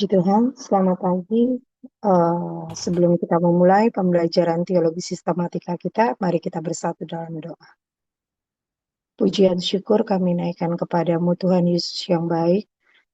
Puji Tuhan, selamat pagi. Sebelum kita memulai pembelajaran teologi sistematika kita, mari kita bersatu dalam doa. Pujian syukur kami naikkan kepadamu Tuhan Yesus yang baik.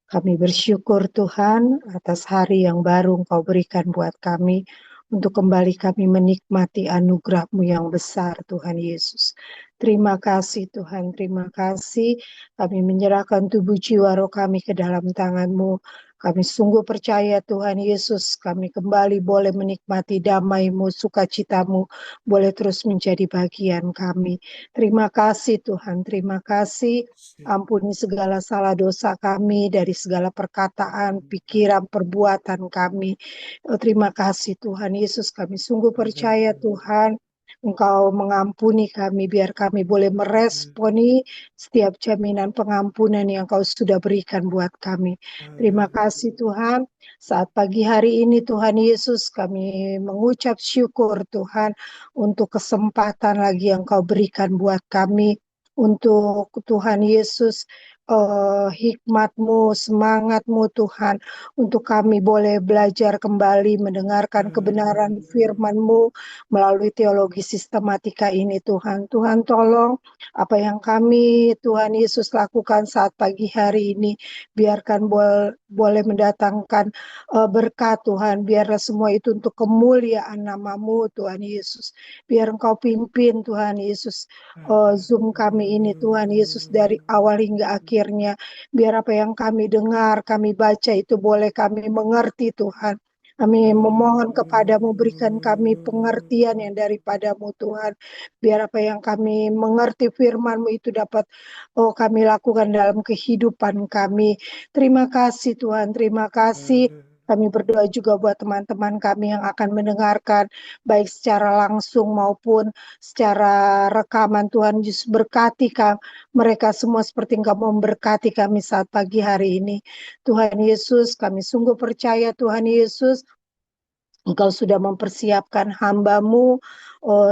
Kami bersyukur Tuhan atas hari yang baru Engkau berikan buat kami untuk kembali kami menikmati anugerah-Mu yang besar Tuhan Yesus. Terima kasih Tuhan, terima kasih. Kami menyerahkan tubuh jiwa roh kami ke dalam tangan-Mu. Kami sungguh percaya Tuhan Yesus, kami kembali boleh menikmati damai-Mu, sukacita-Mu, boleh terus menjadi bagian kami. Terima kasih Tuhan, terima kasih. Ampuni segala salah dosa kami dari segala perkataan, pikiran, perbuatan kami. Terima kasih Tuhan Yesus, kami sungguh percaya Tuhan, Engkau mengampuni kami, biar kami boleh meresponi setiap jaminan pengampunan yang Engkau sudah berikan buat kami. Terima kasih Tuhan, saat pagi hari ini Tuhan Yesus, kami mengucap syukur Tuhan, untuk kesempatan lagi yang Engkau berikan buat kami, untuk Tuhan Yesus, hikmat-Mu, semangat-Mu Tuhan, untuk kami boleh belajar kembali mendengarkan kebenaran firman-Mu melalui teologi sistematika ini Tuhan. Tuhan tolong apa yang kami Tuhan Yesus lakukan saat pagi hari ini, biarkan boleh mendatangkan berkat Tuhan, biarlah semua itu untuk kemuliaan nama-Mu Tuhan Yesus. Biar Engkau pimpin Tuhan Yesus Zoom kami ini Tuhan Yesus dari awal hingga akhirnya. Biar apa yang kami dengar, kami baca itu boleh kami mengerti Tuhan. Kami memohon kepadamu, berikan kami pengertian yang daripadamu Tuhan. Biar apa yang kami mengerti firman-Mu itu dapat kami lakukan dalam kehidupan kami. Terima kasih Tuhan, terima kasih. Kami berdoa juga buat teman-teman kami yang akan mendengarkan, baik secara langsung maupun secara rekaman. Tuhan Yesus berkati mereka semua seperti Engkau memberkati kami saat pagi hari ini. Tuhan Yesus, kami sungguh percaya Tuhan Yesus, Engkau sudah mempersiapkan hamba-Mu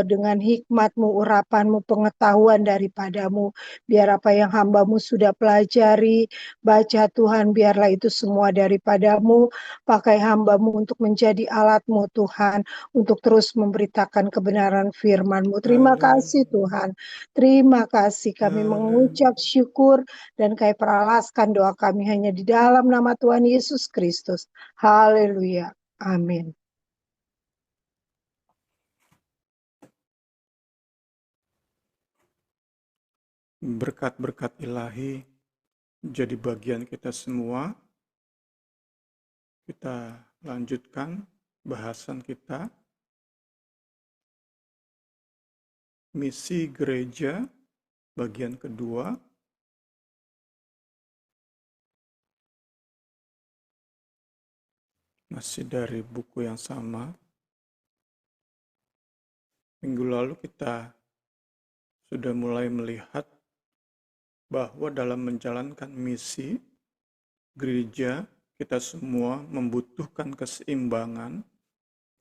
dengan hikmat-Mu, urapan-Mu, pengetahuan daripadamu. Biar apa yang hamba-Mu sudah pelajari, baca Tuhan, biarlah itu semua daripadamu. Pakai hamba-Mu untuk menjadi alat-Mu Tuhan, untuk terus memberitakan kebenaran firman-Mu. Terima kasih Tuhan, terima kasih. Kami mengucap syukur dan kami peralaskan doa kami hanya di dalam nama Tuhan Yesus Kristus. Haleluya. Amin. Berkat-berkat ilahi jadi bagian kita semua. Kita lanjutkan bahasan kita. Misi gereja bagian kedua. Masih dari buku yang sama. Minggu lalu kita sudah mulai melihat bahwa dalam menjalankan misi gereja, kita semua membutuhkan keseimbangan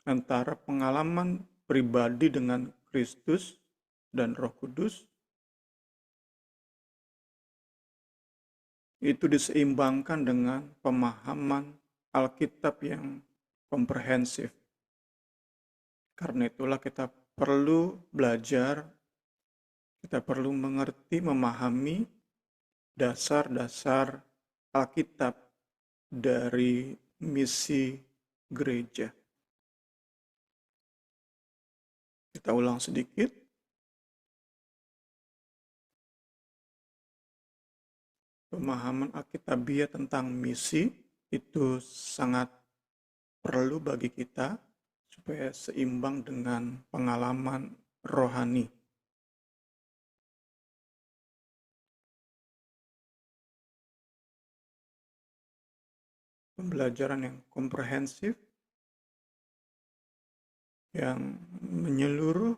antara pengalaman pribadi dengan Kristus dan Roh Kudus. Itu diseimbangkan dengan pemahaman Alkitab yang komprehensif. Karena itulah kita perlu belajar, kita perlu mengerti, memahami dasar-dasar Alkitab dari misi gereja. Kita ulang sedikit. Pemahaman Alkitabiah tentang misi itu sangat perlu bagi kita supaya seimbang dengan pengalaman rohani. Pembelajaran yang komprehensif, yang menyeluruh,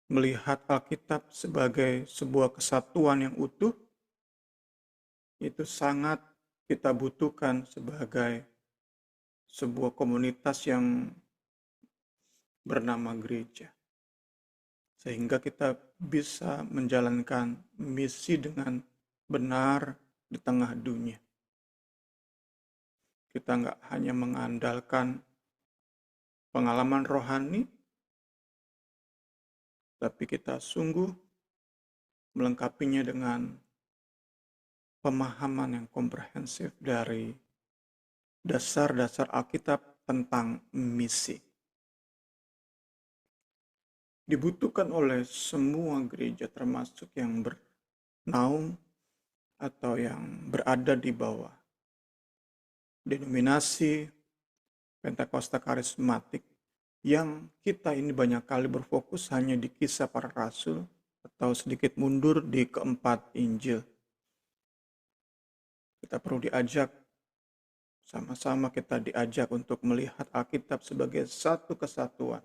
melihat Alkitab sebagai sebuah kesatuan yang utuh, itu sangat kita butuhkan sebagai sebuah komunitas yang bernama gereja. Sehingga kita bisa menjalankan misi dengan benar di tengah dunia. kita nggak hanya mengandalkan pengalaman rohani, tapi kita sungguh melengkapinya dengan pemahaman yang komprehensif dari dasar-dasar Alkitab tentang misi. Dibutuhkan oleh semua gereja, termasuk yang bernaung atau yang berada di bawah denominasi Pentakosta Karismatik, yang kita ini banyak kali berfokus hanya di Kisah Para Rasul atau sedikit mundur di keempat Injil. Kita perlu diajak, sama-sama kita diajak untuk melihat Alkitab sebagai satu kesatuan.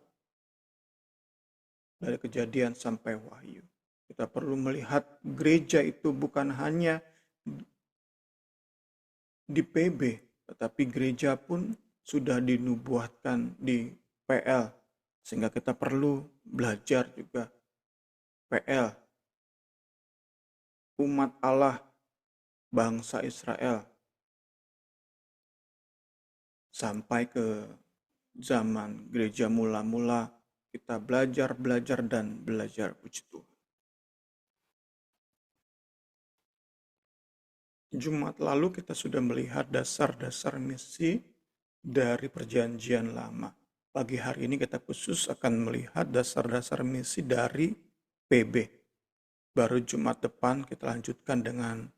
Dari Kejadian sampai Wahyu. Kita perlu melihat gereja itu bukan hanya di PB, tetapi gereja pun sudah dinubuatkan di PL. Sehingga kita perlu belajar juga PL. Umat Allah, bangsa Israel. Sampai ke zaman gereja mula-mula, kita belajar dan belajar, puji Tuhan. Jumat lalu kita sudah melihat dasar-dasar misi dari Perjanjian Lama. Pagi hari ini kita khusus akan melihat dasar-dasar misi dari PB. Baru Jumat depan kita lanjutkan dengan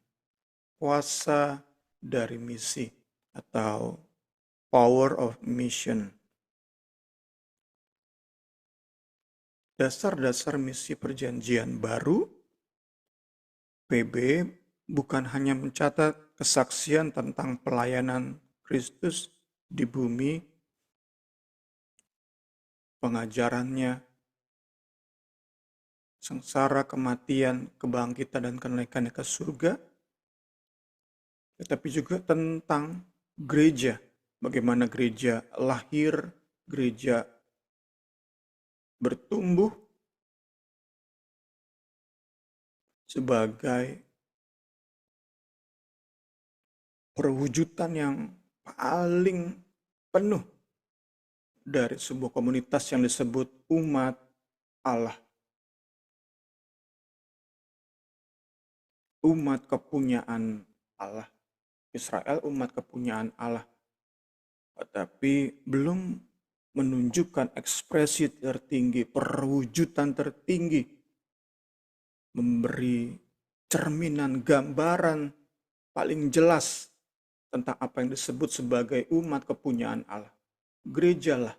kuasa dari misi atau power of mission. Dasar-dasar misi Perjanjian Baru, PB, bukan hanya mencatat kesaksian tentang pelayanan Kristus di bumi, pengajarannya, sengsara, kematian, kebangkitan, dan kenaikannya ke surga, tetapi juga tentang gereja, bagaimana gereja lahir, gereja bertumbuh sebagai perwujudan yang paling penuh dari sebuah komunitas yang disebut umat Allah. Umat kepunyaan Allah. Israel umat kepunyaan Allah. Tetapi belum menunjukkan ekspresi tertinggi, perwujudan tertinggi, memberi cerminan, gambaran paling jelas tentang apa yang disebut sebagai umat kepunyaan Allah. Gerejalah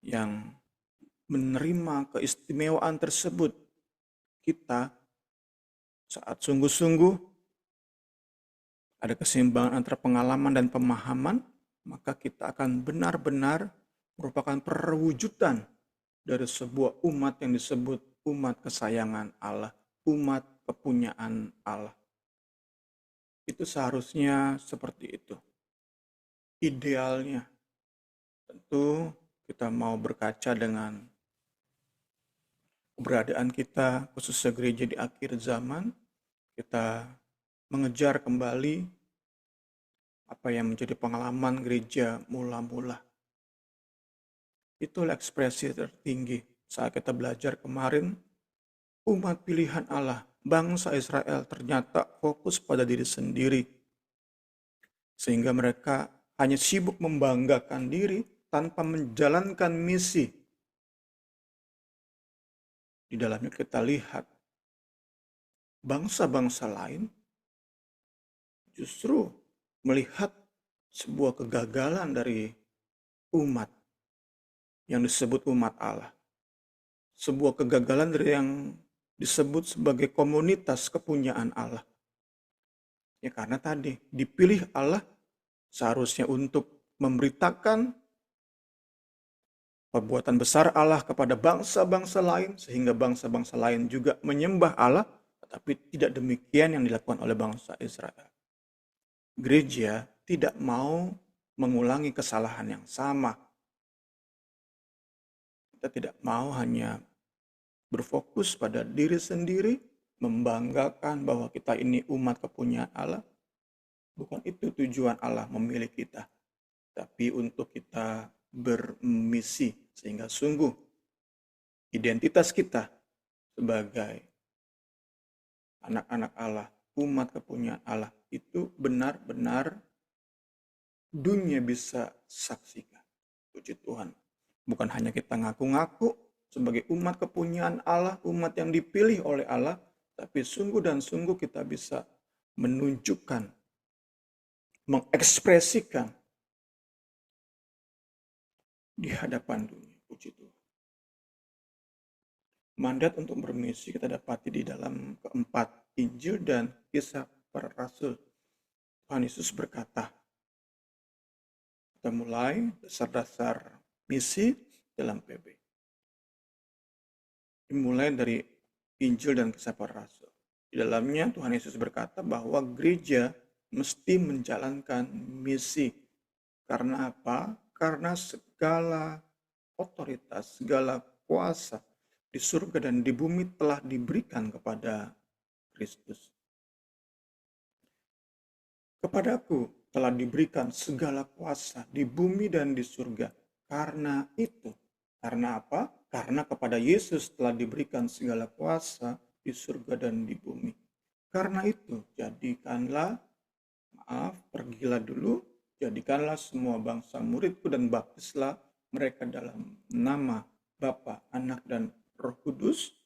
yang menerima keistimewaan tersebut. Kita saat sungguh-sungguh ada keseimbangan antara pengalaman dan pemahaman, maka kita akan benar-benar merupakan perwujudan dari sebuah umat yang disebut umat kesayangan Allah, umat kepunyaan Allah. Itu seharusnya seperti itu. Idealnya, tentu kita mau berkaca dengan keberadaan kita, khususnya gereja di akhir zaman, kita mengejar kembali apa yang menjadi pengalaman gereja mula-mula. Itulah ekspresi tertinggi saat kita belajar kemarin, umat pilihan Allah, bangsa Israel ternyata fokus pada diri sendiri. Sehingga mereka hanya sibuk membanggakan diri tanpa menjalankan misi. Di dalamnya kita lihat bangsa-bangsa lain justru melihat sebuah kegagalan dari umat yang disebut umat Allah. Sebuah kegagalan dari yang disebut sebagai komunitas kepunyaan Allah. Ya karena tadi dipilih Allah seharusnya untuk memberitakan perbuatan besar Allah kepada bangsa-bangsa lain, sehingga bangsa-bangsa lain juga menyembah Allah, tetapi tidak demikian yang dilakukan oleh bangsa Israel. Gereja tidak mau mengulangi kesalahan yang sama. Kita tidak mau hanya berfokus pada diri sendiri, membanggakan bahwa kita ini umat kepunyaan Allah, Bukan itu tujuan Allah memilih kita, tapi untuk kita bermisi, sehingga sungguh identitas kita sebagai anak-anak Allah, umat kepunyaan Allah, itu benar-benar dunia bisa saksikan. Puji Tuhan. Bukan hanya kita ngaku-ngaku sebagai umat kepunyaan Allah, umat yang dipilih oleh Allah, tapi sungguh dan sungguh kita bisa menunjukkan, mengekspresikan di hadapan dunia. Puji Tuhan. Mandat untuk bermisi kita dapati di dalam keempat Injil dan Kisah para Rasul. Tuhan Yesus berkata, kita mulai dasar-dasar misi dalam PB. Dimulai dari Injil dan Kisah para Rasul. Di dalamnya Tuhan Yesus berkata bahwa gereja mesti menjalankan misi. Karena apa? Karena segala otoritas, segala kuasa di surga dan di bumi telah diberikan kepada Kristus. Kepadaku telah diberikan segala kuasa di bumi dan di surga. Karena itu, karena apa? Karena kepada Yesus telah diberikan segala kuasa di surga dan di bumi. Karena itu, pergilah dulu, jadikanlah semua bangsa muridku dan baptislah mereka dalam nama Bapa, Anak, dan Roh Kudus,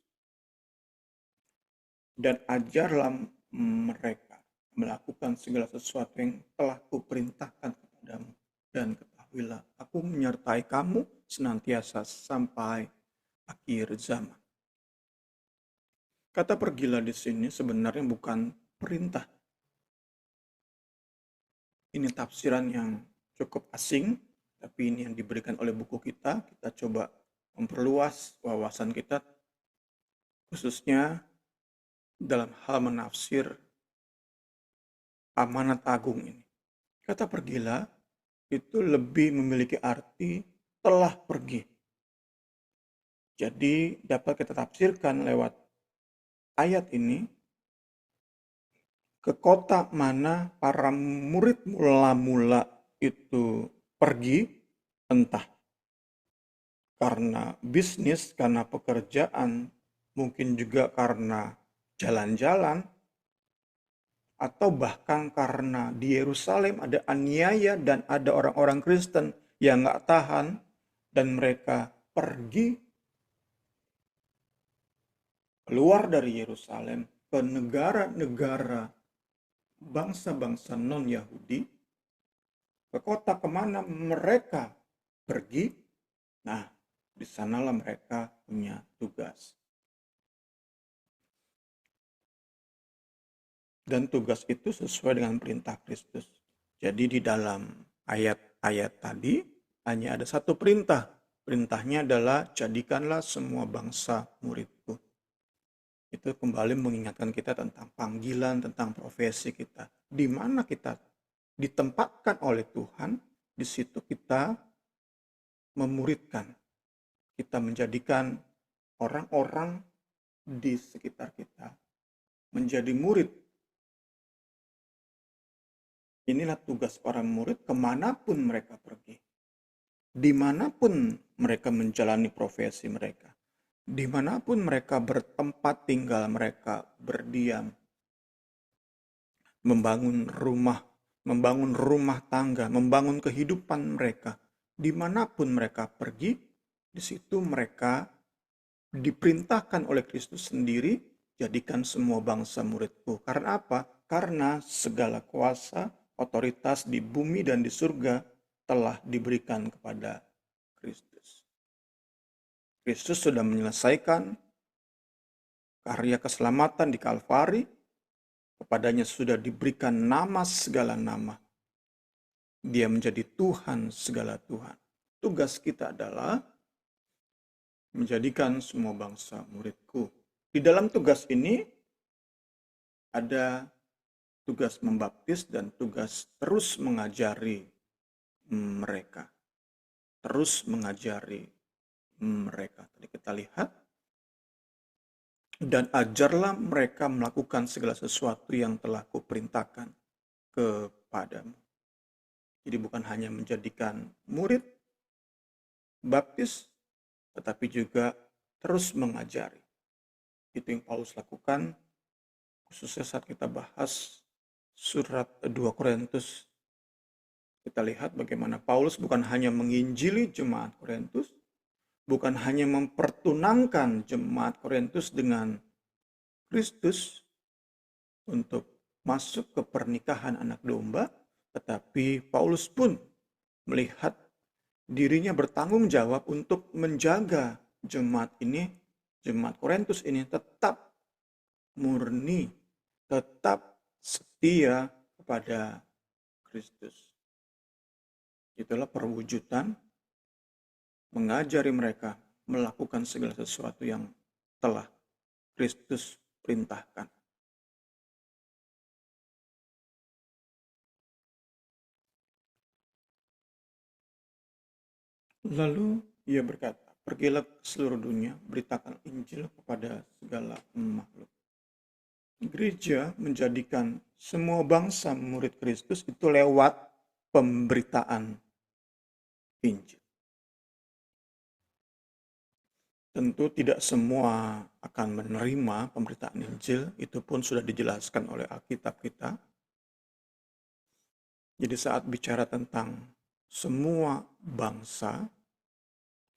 dan ajarlah mereka melakukan segala sesuatu yang telah kuperintahkan kepadamu. Dan ketahuilah, aku menyertai kamu senantiasa sampai akhir zaman. Kata pergilah di sini sebenarnya bukan perintah. Ini tafsiran yang cukup asing, tapi ini yang diberikan oleh buku kita. Kita coba memperluas wawasan kita, khususnya dalam hal menafsir amanat agung ini. Kata pergilah itu lebih memiliki arti telah pergi. Jadi dapat kita tafsirkan lewat ayat ini, ke kota mana para murid mula-mula itu pergi, entah karena bisnis, karena pekerjaan, mungkin juga karena jalan-jalan, atau bahkan karena di Yerusalem ada aniaya dan ada orang-orang Kristen yang nggak tahan dan mereka pergi keluar dari Yerusalem ke negara-negara bangsa-bangsa non-Yahudi, ke kota kemana mereka pergi. Nah, di sanalah mereka punya tugas. Dan tugas itu sesuai dengan perintah Kristus. Jadi di dalam ayat-ayat tadi hanya ada satu perintah. Perintahnya adalah jadikanlah semua bangsa muridku. Itu kembali mengingatkan kita tentang panggilan, tentang profesi kita. Di mana kita ditempatkan oleh Tuhan, di situ kita memuridkan. Kita menjadikan orang-orang di sekitar kita menjadi murid. Inilah tugas para murid kemanapun mereka pergi. Dimanapun mereka menjalani profesi mereka. Dimanapun mereka bertempat tinggal, mereka berdiam. Membangun rumah tangga, membangun kehidupan mereka. Dimanapun mereka pergi, di situ mereka diperintahkan oleh Kristus sendiri, jadikan semua bangsa muridku. Karena apa? Karena segala kuasa, otoritas di bumi dan di surga telah diberikan kepada Kristus. Kristus sudah menyelesaikan karya keselamatan di Kalvari. Kepadanya sudah diberikan nama segala nama. Dia menjadi Tuhan segala Tuhan. Tugas kita adalah menjadikan semua bangsa muridku. Di dalam tugas ini ada tugas membaptis dan tugas terus mengajari mereka. Terus mengajari mereka. Tadi kita lihat, dan ajarlah mereka melakukan segala sesuatu yang telah kuperintahkan kepadamu. Jadi bukan hanya menjadikan murid baptis, tetapi juga terus mengajari. Itu yang Paulus lakukan, khususnya saat kita bahas surat 2 Korintus. Kita lihat bagaimana Paulus bukan hanya menginjili jemaat Korintus, bukan hanya mempertunangkan jemaat Korintus dengan Kristus untuk masuk ke pernikahan anak domba, tetapi Paulus pun melihat dirinya bertanggung jawab untuk menjaga jemaat ini, jemaat Korintus ini tetap murni, tetap setia kepada Kristus. Itulah perwujudan mengajari mereka melakukan segala sesuatu yang telah Kristus perintahkan. Lalu ia berkata, pergilah ke seluruh dunia, beritakan Injil kepada segala makhluk. Gereja menjadikan semua bangsa murid Kristus itu lewat pemberitaan Injil. Tentu tidak semua akan menerima pemberitaan Injil, itu pun sudah dijelaskan oleh Alkitab kita. Jadi saat bicara tentang semua bangsa,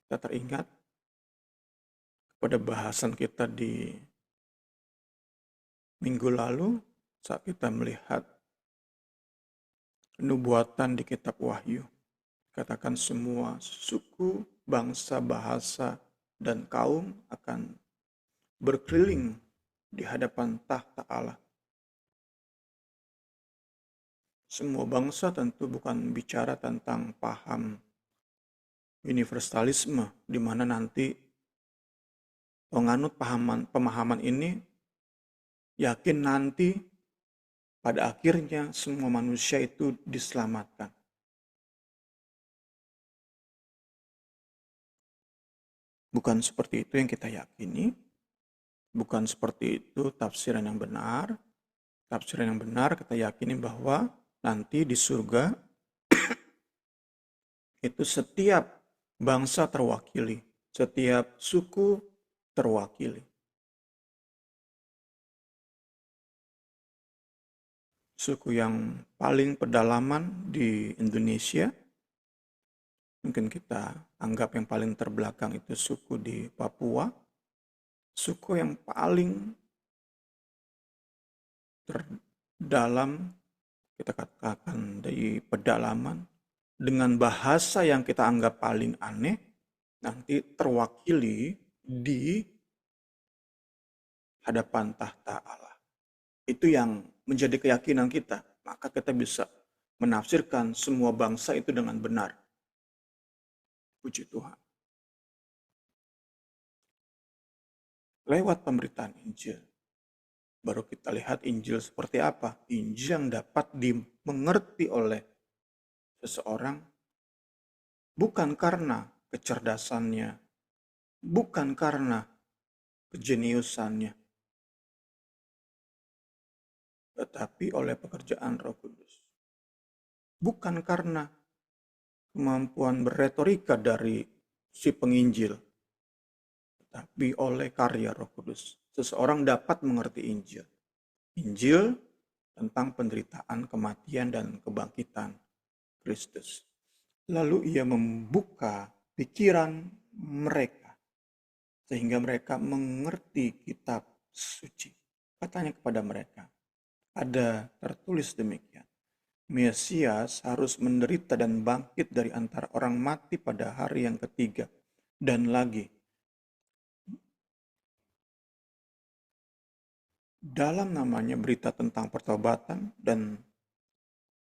kita teringat pada bahasan kita di minggu lalu saat kita melihat nubuatan di kitab Wahyu. Katakan semua suku, bangsa, bahasa, dan kaum akan berkeliling di hadapan tahta Allah. Semua bangsa tentu bukan bicara tentang paham universalisme, di mana nanti penganut pemahaman ini yakin nanti pada akhirnya semua manusia itu diselamatkan. Bukan seperti itu yang kita yakini, bukan seperti itu tafsiran yang benar. Tafsiran yang benar kita yakini bahwa nanti di surga itu setiap bangsa terwakili, setiap suku terwakili. Suku yang paling pedalaman di Indonesia, mungkin kita anggap yang paling terbelakang itu suku di Papua. Suku yang paling terdalam, kita katakan di pedalaman, dengan bahasa yang kita anggap paling aneh, nanti terwakili di hadapan tahta Allah. Itu yang menjadi keyakinan kita. Maka kita bisa menafsirkan semua bangsa itu dengan benar. Puji Tuhan. Lewat pemberitaan Injil, baru kita lihat Injil seperti apa. Injil yang dapat dimengerti oleh seseorang bukan karena kecerdasannya, bukan karena kejeniusannya, tetapi oleh pekerjaan Roh Kudus. Bukan karena kemampuan berretorika dari si penginjil, tetapi oleh karya Roh Kudus. Seseorang dapat mengerti Injil. Injil tentang penderitaan, kematian, dan kebangkitan Kristus. Lalu ia membuka pikiran mereka, sehingga mereka mengerti kitab suci. Katanya kepada mereka, ada tertulis demikian. Mesias harus menderita dan bangkit dari antara orang mati pada hari yang ketiga. Dan lagi, dalam namanya berita tentang pertobatan dan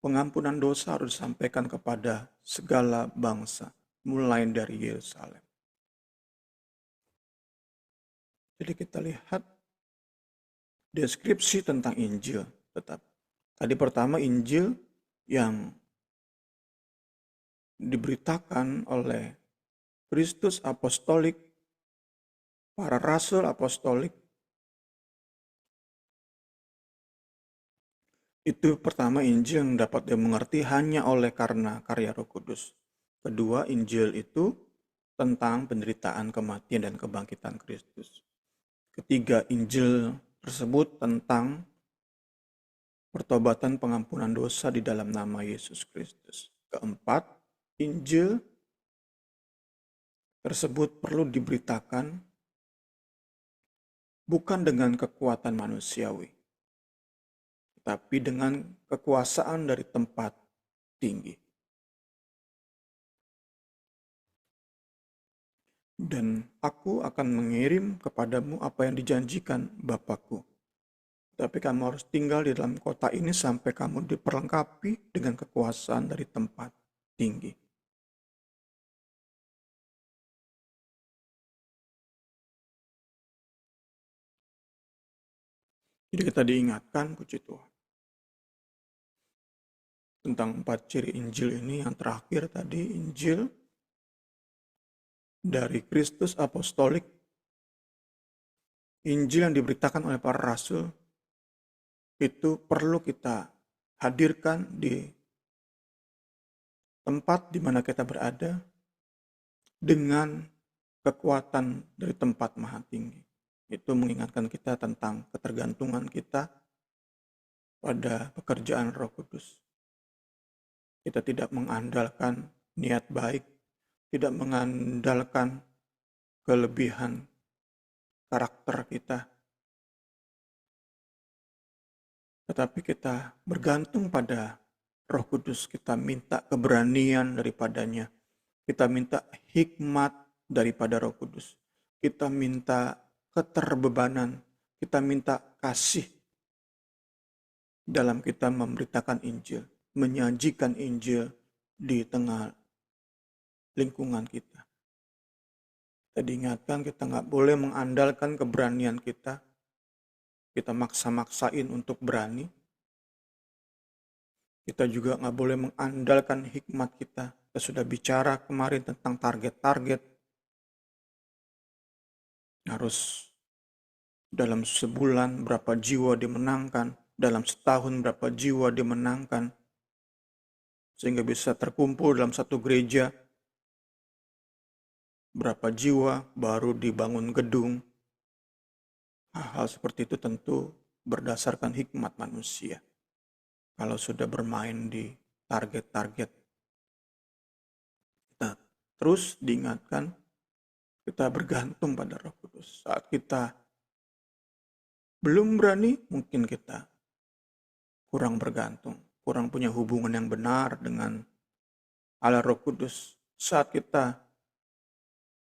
pengampunan dosa harus disampaikan kepada segala bangsa, mulai dari Yerusalem. Jadi kita lihat deskripsi tentang Injil. Tetap tadi pertama Injil yang diberitakan oleh Kristus apostolik, para rasul apostolik, Itu pertama, Injil yang dapat dimengerti hanya oleh karena karya Roh Kudus. Kedua, Injil itu tentang penderitaan, kematian, dan kebangkitan Kristus. Ketiga, Injil tersebut tentang pertobatan pengampunan dosa di dalam nama Yesus Kristus. Keempat, Injil tersebut perlu diberitakan bukan dengan kekuatan manusiawi, tetapi dengan kekuasaan dari tempat tinggi. Dan aku akan mengirim kepadamu apa yang dijanjikan Bapakku. Tapi kamu harus tinggal di dalam kota ini sampai kamu diperlengkapi dengan kekuasaan dari tempat tinggi. Jadi kita diingatkan, puji Tuhan, tentang 4 ciri Injil ini. Yang terakhir tadi, Injil dari Kristus apostolik, Injil yang diberitakan oleh para rasul, itu perlu kita hadirkan di tempat di mana kita berada dengan kekuatan dari tempat maha tinggi. Itu mengingatkan kita tentang ketergantungan kita pada pekerjaan Roh Kudus. Kita tidak mengandalkan niat baik, tidak mengandalkan kelebihan karakter kita, tetapi kita bergantung pada Roh Kudus. Kita minta keberanian daripadanya, kita minta hikmat daripada Roh Kudus, kita minta keterbebanan, kita minta kasih dalam kita memberitakan Injil, menyajikan Injil di tengah lingkungan kita. Kita diingatkan kita nggak boleh mengandalkan keberanian kita maksa-maksain untuk berani. Kita juga nggak boleh mengandalkan hikmat kita. Kita sudah bicara kemarin tentang target-target. Harus dalam sebulan berapa jiwa dimenangkan, dalam setahun berapa jiwa dimenangkan, sehingga bisa terkumpul dalam satu gereja, berapa jiwa baru dibangun gedung. Hal seperti itu tentu berdasarkan hikmat manusia. Kalau sudah bermain di target-target, kita terus diingatkan kita bergantung pada Roh Kudus. Saat kita belum berani, mungkin kita kurang bergantung, kurang punya hubungan yang benar dengan Allah Roh Kudus. Saat kita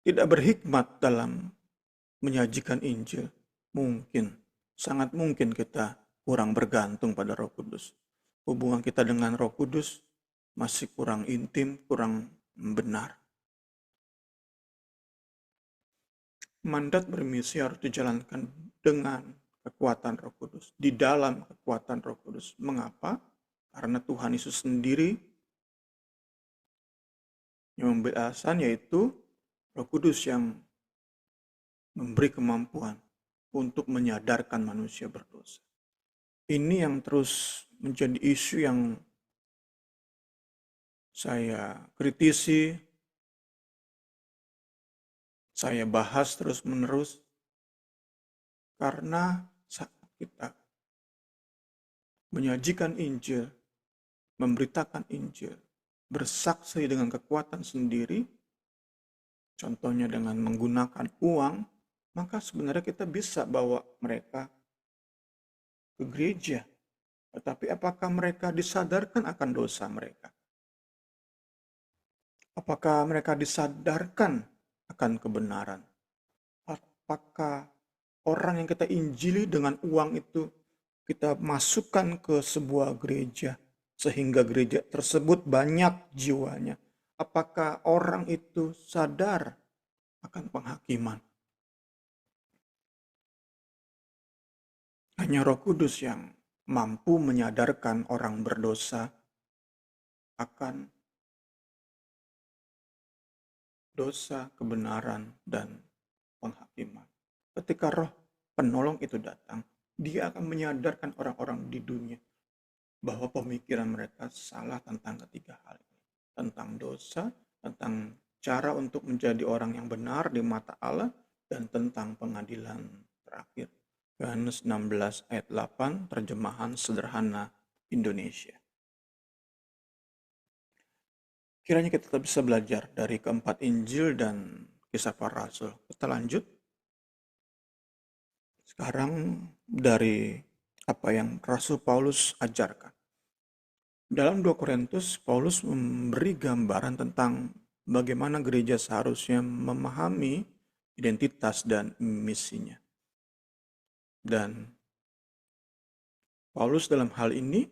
tidak berhikmat dalam menyajikan Injil, mungkin, sangat mungkin kita kurang bergantung pada Roh Kudus. Hubungan kita dengan Roh Kudus masih kurang intim, kurang benar. Mandat bermisi harus dijalankan dengan kekuatan Roh Kudus, di dalam kekuatan Roh Kudus. Mengapa? Karena Tuhan Yesus sendiri yang memberi alasan, yaitu Roh Kudus yang memberi kemampuan untuk menyadarkan manusia berdosa. Ini yang terus menjadi isu yang saya kritisi, saya bahas terus-menerus, karena saat kita menyajikan Injil, memberitakan Injil, bersaksi dengan kekuatan sendiri, contohnya dengan menggunakan uang, maka sebenarnya kita bisa bawa mereka ke gereja. Tetapi apakah mereka disadarkan akan dosa mereka? Apakah mereka disadarkan akan kebenaran? Apakah orang yang kita injili dengan uang itu kita masukkan ke sebuah gereja sehingga gereja tersebut banyak jiwanya? Apakah orang itu sadar akan penghakiman? Hanya Roh Kudus yang mampu menyadarkan orang berdosa akan dosa, kebenaran, dan penghakiman. Ketika Roh Penolong itu datang, dia akan menyadarkan orang-orang di dunia bahwa pemikiran mereka salah tentang ketiga hal ini. Tentang dosa, tentang cara untuk menjadi orang yang benar di mata Allah, dan tentang pengadilan terakhir. Yohanes 16 ayat 8, terjemahan sederhana Indonesia. Kiranya kita bisa belajar dari keempat Injil dan kisah para rasul. Kita lanjut. Sekarang dari apa yang Rasul Paulus ajarkan. Dalam 2 Korintus, Paulus memberi gambaran tentang bagaimana gereja seharusnya memahami identitas dan misinya. Dan Paulus dalam hal ini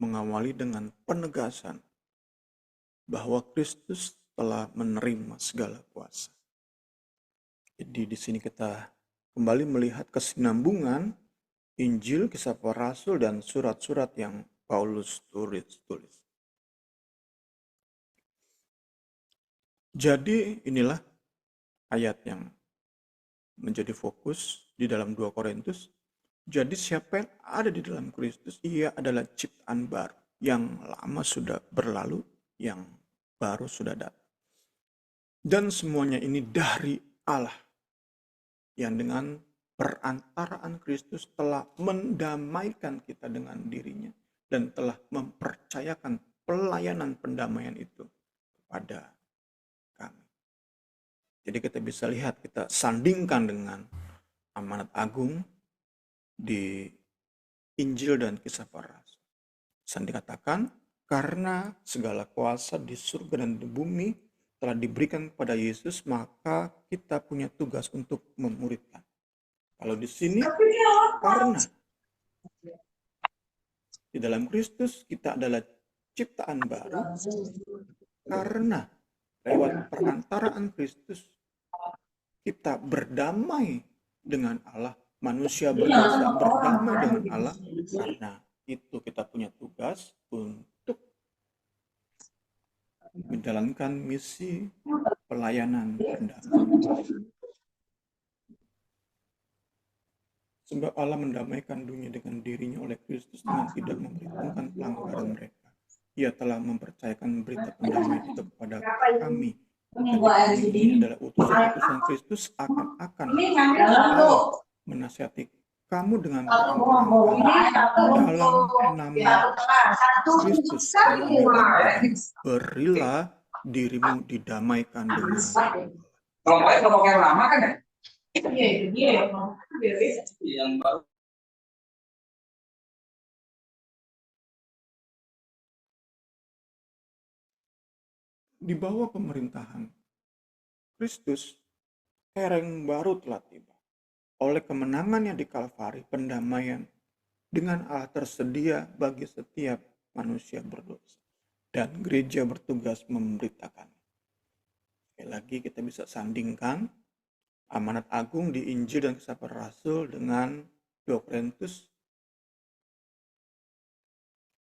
mengawali dengan penegasan bahwa Kristus telah menerima segala kuasa. Jadi di sini kita kembali melihat kesinambungan Injil, kisah para rasul, dan surat-surat yang Paulus tulis. Jadi inilah ayat yang menjadi fokus di dalam 2 Korintus. Jadi siapa yang ada di dalam Kristus, ia adalah ciptaan baru. Yang lama sudah berlalu, yang baru sudah datang. Dan semuanya ini dari Allah, yang dengan perantaraan Kristus telah mendamaikan kita dengan dirinya, dan telah mempercayakan pelayanan pendamaian itu kepada kami. Jadi kita bisa lihat, kita sandingkan dengan amanat agung di Injil dan kisah para rasul. Sandi katakan, karena segala kuasa di surga dan di bumi telah diberikan kepada Yesus, maka kita punya tugas untuk memuridkan. Kalau di sini, karena di dalam Kristus kita adalah ciptaan baru, karena lewat perantaraan Kristus kita berdamai dengan Allah, manusia berdosa berdamai dengan Allah. Karena itu kita punya tugas untuk menjalankan misi pelayanan pendamaian. Sebab Allah mendamaikan dunia dengan dirinya oleh Kristus dengan tidak memperhitungkan pelanggaran mereka. Ia telah mempercayakan berita pendamaian itu kepada kami. Dan kami ini adalah utusan-utusan Kristus akan Allah menasihati kamu dengan terang-terangan dalam nama Kristus. Berilah dirimu didamaikan dengan Allah. Kalau yang lama kan ya? Iya. Yang baru. Di bawah pemerintahan Kristus, era yang baru telah tiba. Oleh kemenangannya di Kalvari, pendamaian dengan Allah tersedia bagi setiap manusia berdosa. Dan gereja bertugas memberitakan. Sekali lagi kita bisa sandingkan amanat agung di Injil dan kisah para rasul dengan 2 Korintus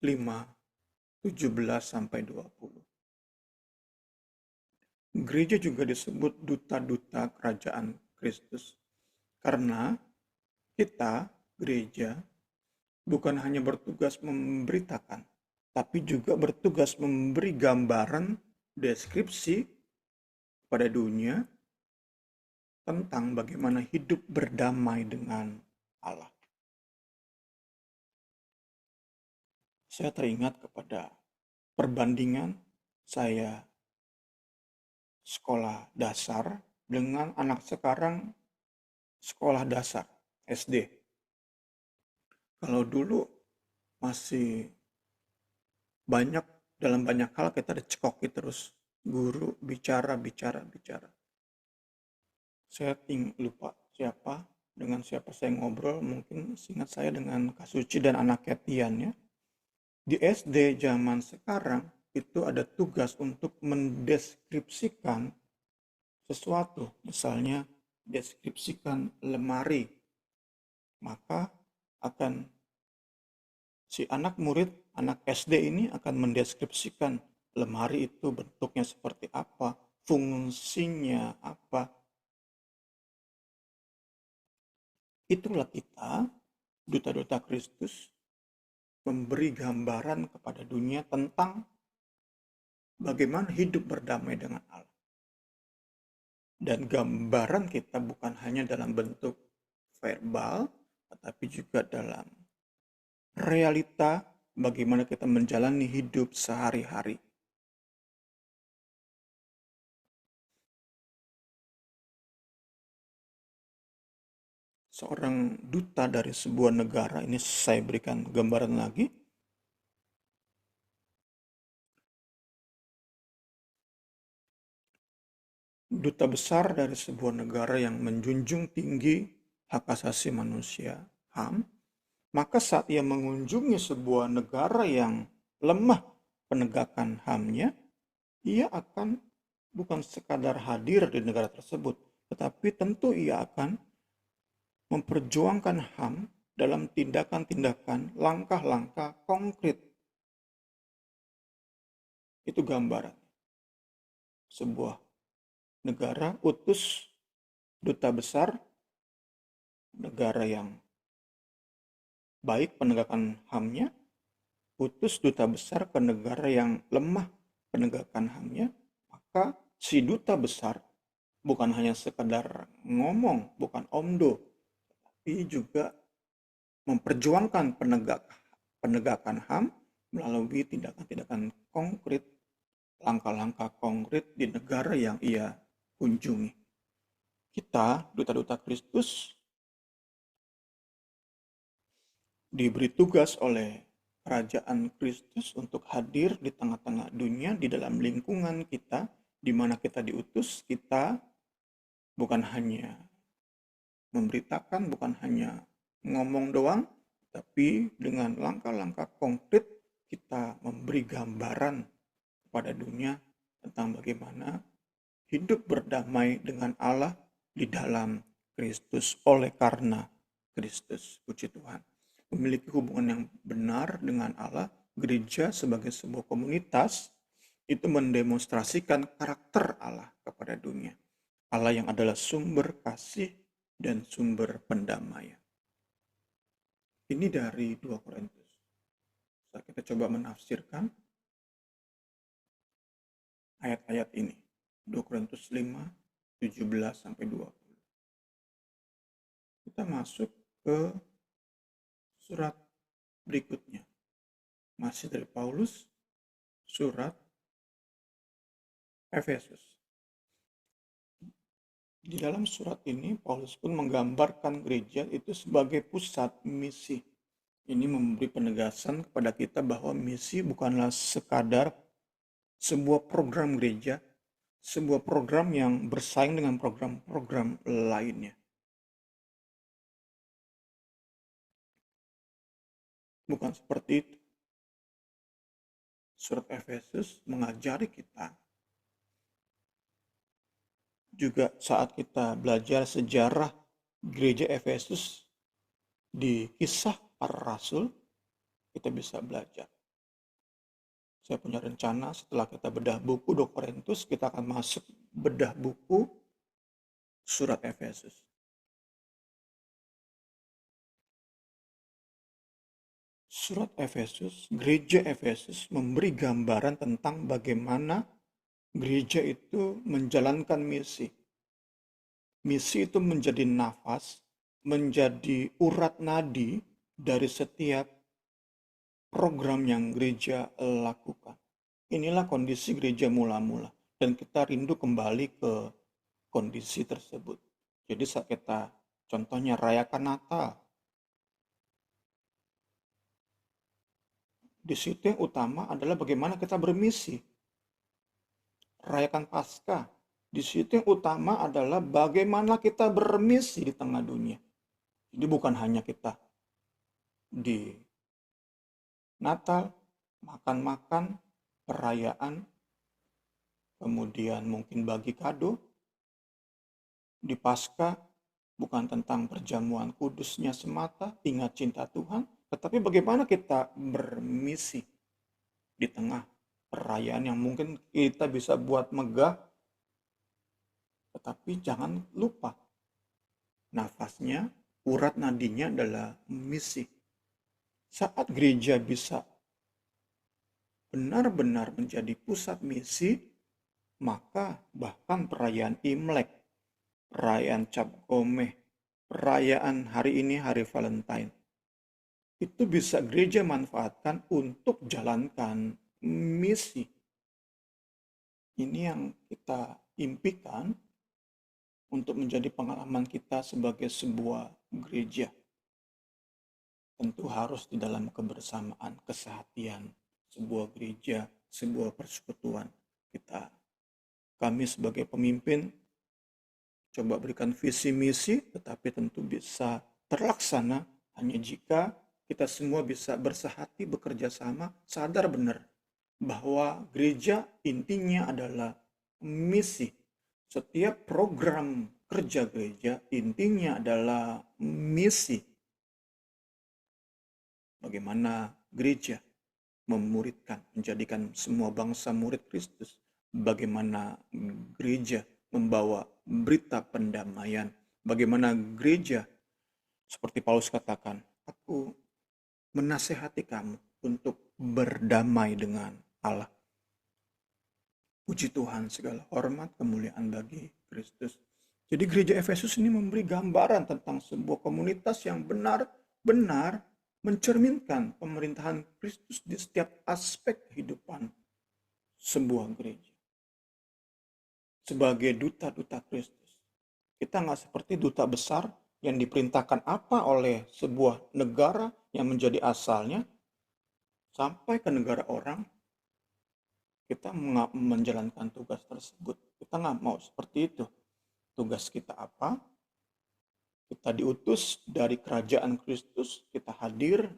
5, 17-20. Gereja juga disebut duta-duta kerajaan Kristus. Karena kita, gereja, bukan hanya bertugas memberitakan, tapi juga bertugas memberi gambaran, deskripsi kepada dunia tentang bagaimana hidup berdamai dengan Allah. Saya teringat kepada perbandingan saya sekolah dasar dengan anak sekarang sekolah dasar SD. Kalau dulu masih dalam banyak hal kita dicekoki terus, guru bicara. Saya lupa dengan siapa saya ngobrol, mungkin ingat saya dengan Kak Suci dan anak Ketian ya. Di SD zaman sekarang itu ada tugas untuk mendeskripsikan sesuatu, misalnya deskripsikan lemari, maka akan si anak SD ini akan mendeskripsikan lemari itu bentuknya seperti apa, fungsinya apa. Itulah kita, duta-duta Kristus, memberi gambaran kepada dunia tentang bagaimana hidup berdamai dengan Allah. Dan gambaran kita bukan hanya dalam bentuk verbal, tetapi juga dalam realita bagaimana kita menjalani hidup sehari-hari. Seorang duta dari sebuah negara, ini saya berikan gambaran lagi. Duta besar dari sebuah negara yang menjunjung tinggi hak asasi manusia, HAM, maka saat ia mengunjungi sebuah negara yang lemah penegakan HAM-nya, ia akan bukan sekadar hadir di negara tersebut, tetapi tentu ia akan memperjuangkan HAM dalam tindakan-tindakan, langkah-langkah konkret. Itu gambaran. Sebuah negara utus duta besar, negara yang baik penegakan HAM-nya, utus duta besar ke negara yang lemah penegakan HAM-nya, maka si duta besar bukan hanya sekadar ngomong, bukan omdo, tapi juga memperjuangkan penegakan HAM melalui tindakan-tindakan konkret, langkah-langkah konkret di negara yang ia kunjungi. Kita, duta-duta Kristus, diberi tugas oleh kerajaan Kristus untuk hadir di tengah-tengah dunia, di dalam lingkungan kita, di mana kita diutus. Kita bukan hanya memberitakan, bukan hanya ngomong doang, tapi dengan langkah-langkah konkret kita memberi gambaran kepada dunia tentang bagaimana hidup berdamai dengan Allah di dalam Kristus, oleh karena Kristus. Puji Tuhan. Memiliki hubungan yang benar dengan Allah, gereja sebagai sebuah komunitas itu mendemonstrasikan karakter Allah kepada dunia. Allah yang adalah sumber kasih dan sumber pendamaian. Ini dari 2 Korintus. Kita coba menafsirkan ayat-ayat ini. 2 Korintus 5, 17-20. Kita masuk ke surat berikutnya. Masih dari Paulus, surat Efesus. Di dalam surat ini, Paulus pun menggambarkan gereja itu sebagai pusat misi. Ini memberi penegasan kepada kita bahwa misi bukanlah sekadar sebuah program gereja, sebuah program yang bersaing dengan program-program lainnya. Bukan seperti itu. Surat Efesus mengajari kita juga saat kita belajar sejarah gereja Efesus di kisah para rasul, kita bisa belajar. Saya punya rencana setelah kita bedah buku 2 Korintus, kita akan masuk bedah buku surat Efesus. Surat Efesus, gereja Efesus memberi gambaran tentang bagaimana gereja itu menjalankan misi. Misi itu menjadi nafas, menjadi urat nadi dari setiap program yang gereja lakukan. Inilah kondisi gereja mula-mula. Dan kita rindu kembali ke kondisi tersebut. Jadi saat kita contohnya rayakan Natal, di situ yang utama adalah bagaimana kita bermisi. Rayakan Paskah, di situ yang utama adalah bagaimana kita bermisi di tengah dunia. Jadi bukan hanya kita di Natal, makan-makan, perayaan, kemudian mungkin bagi kado. Di Paskah bukan tentang perjamuan kudusnya semata, ingat cinta Tuhan, tetapi bagaimana kita bermisi di tengah perayaan yang mungkin kita bisa buat megah, tetapi jangan lupa nafasnya, urat nadinya adalah misi. Saat gereja bisa benar-benar menjadi pusat misi, maka bahkan perayaan Imlek, perayaan Cap Gomeh, perayaan hari ini hari Valentine, itu bisa gereja manfaatkan untuk jalankan misi. Ini yang kita impikan untuk menjadi pengalaman kita sebagai sebuah gereja. Tentu harus di dalam kebersamaan, kesehatian, sebuah gereja, sebuah persekutuan. Kami sebagai pemimpin coba berikan visi misi, tetapi tentu bisa terlaksana hanya jika kita semua bisa bersehati, bekerja sama, sadar benar bahwa gereja intinya adalah misi. Setiap program kerja gereja intinya adalah misi. Bagaimana gereja memuridkan, menjadikan semua bangsa murid Kristus. Bagaimana gereja membawa berita pendamaian. Bagaimana gereja, seperti Paulus katakan, aku menasehati kamu untuk berdamai dengan Allah. Puji Tuhan, segala hormat, kemuliaan bagi Kristus. Jadi gereja Efesus ini memberi gambaran tentang sebuah komunitas yang benar-benar mencerminkan pemerintahan Kristus di setiap aspek kehidupan sebuah gereja. Sebagai duta-duta Kristus, kita nggak seperti duta besar yang diperintahkan apa oleh sebuah negara yang menjadi asalnya, sampai ke negara orang, kita menjalankan tugas tersebut. Kita nggak mau seperti itu. Tugas kita apa? Kita diutus dari kerajaan Kristus, kita hadir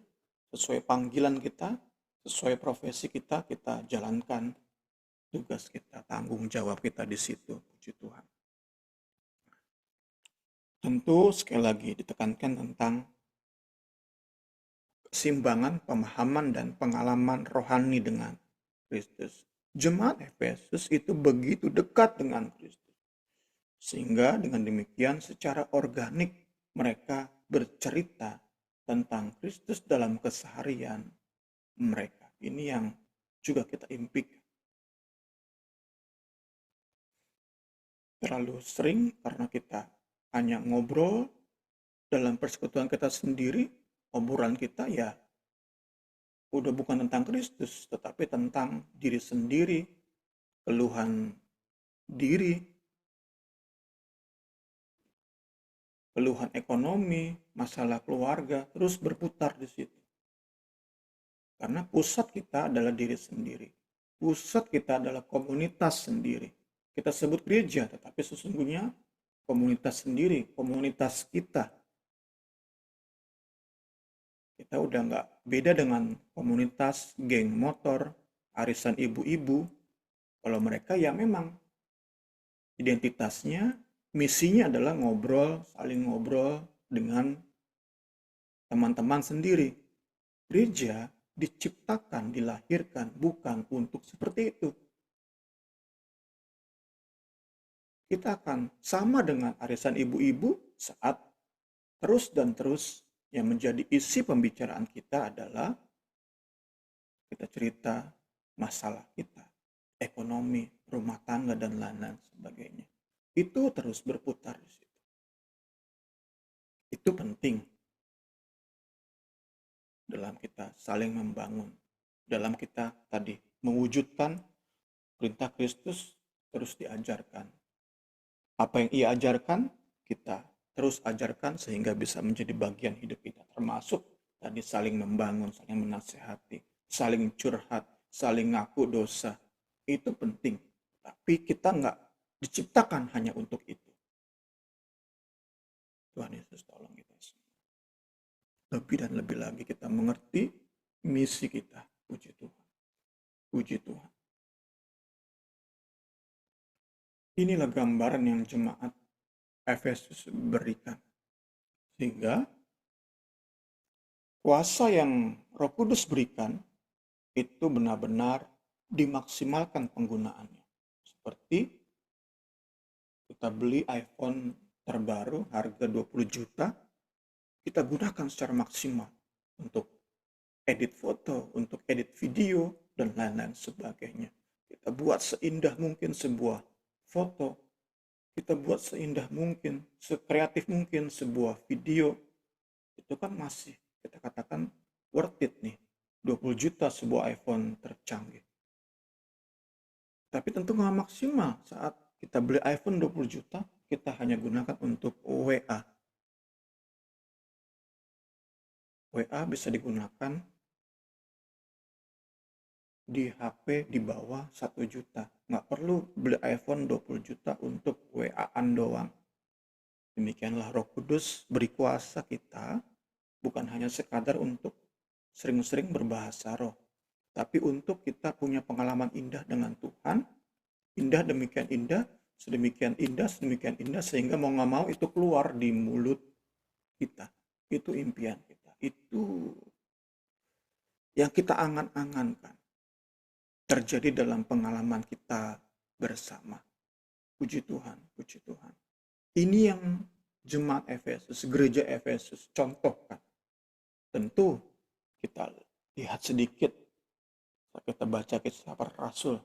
sesuai panggilan kita, sesuai profesi kita, kita jalankan tugas kita, tanggung jawab kita di situ. Puji Tuhan. Tentu sekali lagi ditekankan tentang keseimbangan, pemahaman, dan pengalaman rohani dengan Kristus. Jemaat Efesus itu begitu dekat dengan Kristus. Sehingga dengan demikian secara organik mereka bercerita tentang Kristus dalam keseharian mereka. Ini yang juga kita impikan. Terlalu sering karena kita hanya ngobrol dalam persekutuan kita sendiri, obrolan kita ya udah bukan tentang Kristus, tetapi tentang diri sendiri, keluhan diri, keluhan ekonomi, masalah keluarga, terus berputar di situ. Karena pusat kita adalah diri sendiri. Pusat kita adalah komunitas sendiri. Kita sebut gereja, tetapi sesungguhnya komunitas sendiri, komunitas kita. Kita udah nggak beda dengan komunitas geng motor, arisan ibu-ibu. Kalau mereka ya memang identitasnya, misinya adalah ngobrol, saling ngobrol dengan teman-teman sendiri. Gereja diciptakan, dilahirkan bukan untuk seperti itu. Kita akan sama dengan arisan ibu-ibu saat terus dan terus yang menjadi isi pembicaraan kita adalah kita cerita masalah kita, ekonomi, rumah tangga, dan lain-lain sebagainya. Itu terus berputar di situ. Itu penting dalam kita saling membangun, dalam kita tadi mewujudkan perintah Kristus terus diajarkan. Apa yang ia ajarkan, kita terus ajarkan sehingga bisa menjadi bagian hidup kita. Termasuk tadi saling membangun, saling menasehati, saling curhat, saling ngaku dosa. Itu penting. Tapi kita nggak diciptakan hanya untuk itu. Tuhan Yesus tolong kita semua. Lebih dan lebih lagi kita mengerti misi kita. Puji Tuhan. Puji Tuhan. Inilah gambaran yang jemaat Efesus berikan. Sehingga kuasa yang Roh Kudus berikan itu benar-benar dimaksimalkan penggunaannya. Seperti kita beli iPhone terbaru harga 20 juta, kita gunakan secara maksimal untuk edit foto, untuk edit video, dan lain-lain sebagainya. Kita buat seindah mungkin sebuah foto, kita buat seindah mungkin, sekreatif mungkin sebuah video, itu kan masih kita katakan worth it nih. 20 juta sebuah iPhone tercanggih. Tapi tentu nggak maksimal saat kita beli iPhone 20 juta, kita hanya gunakan untuk WA. WA bisa digunakan di HP di bawah 1 juta. Nggak perlu beli iPhone 20 juta untuk WA-an doang. Demikianlah Roh Kudus beri kuasa kita, bukan hanya sekadar untuk sering-sering berbahasa roh, tapi untuk kita punya pengalaman indah dengan Tuhan, indah demikian indah, sedemikian indah, sedemikian indah, sehingga mau nggak mau itu keluar di mulut kita. Itu impian kita. Itu yang kita angan-angankan terjadi dalam pengalaman kita bersama. Puji Tuhan, puji Tuhan. Ini yang jemaat Efesus, gereja Efesus contohkan. Tentu kita lihat sedikit, kita baca kisah para rasul.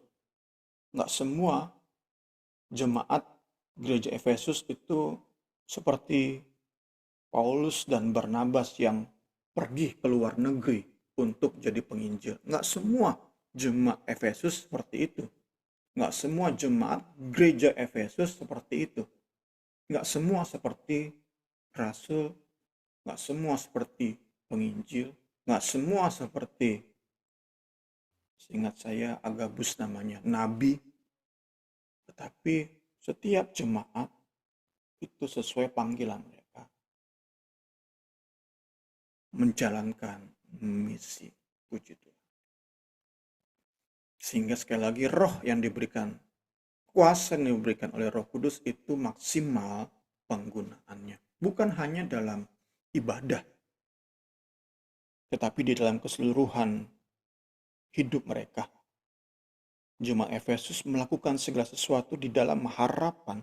Nggak semua jemaat gereja Efesus itu seperti Paulus dan Barnabas yang pergi ke luar negeri untuk jadi penginjil. Nggak semua jemaat Efesus seperti itu. Nggak semua jemaat gereja Efesus seperti itu. Nggak semua seperti rasul, nggak semua seperti penginjil, nggak semua seperti, seingat saya Agabus namanya, nabi. Tetapi setiap jemaat itu sesuai panggilan mereka menjalankan misi. Puji Tuhan. Sehingga sekali lagi roh yang diberikan, kuasa yang diberikan oleh Roh Kudus itu maksimal penggunaannya. Bukan hanya dalam ibadah, tetapi di dalam keseluruhan hidup mereka. Jemaat Efesus melakukan segala sesuatu di dalam harapan,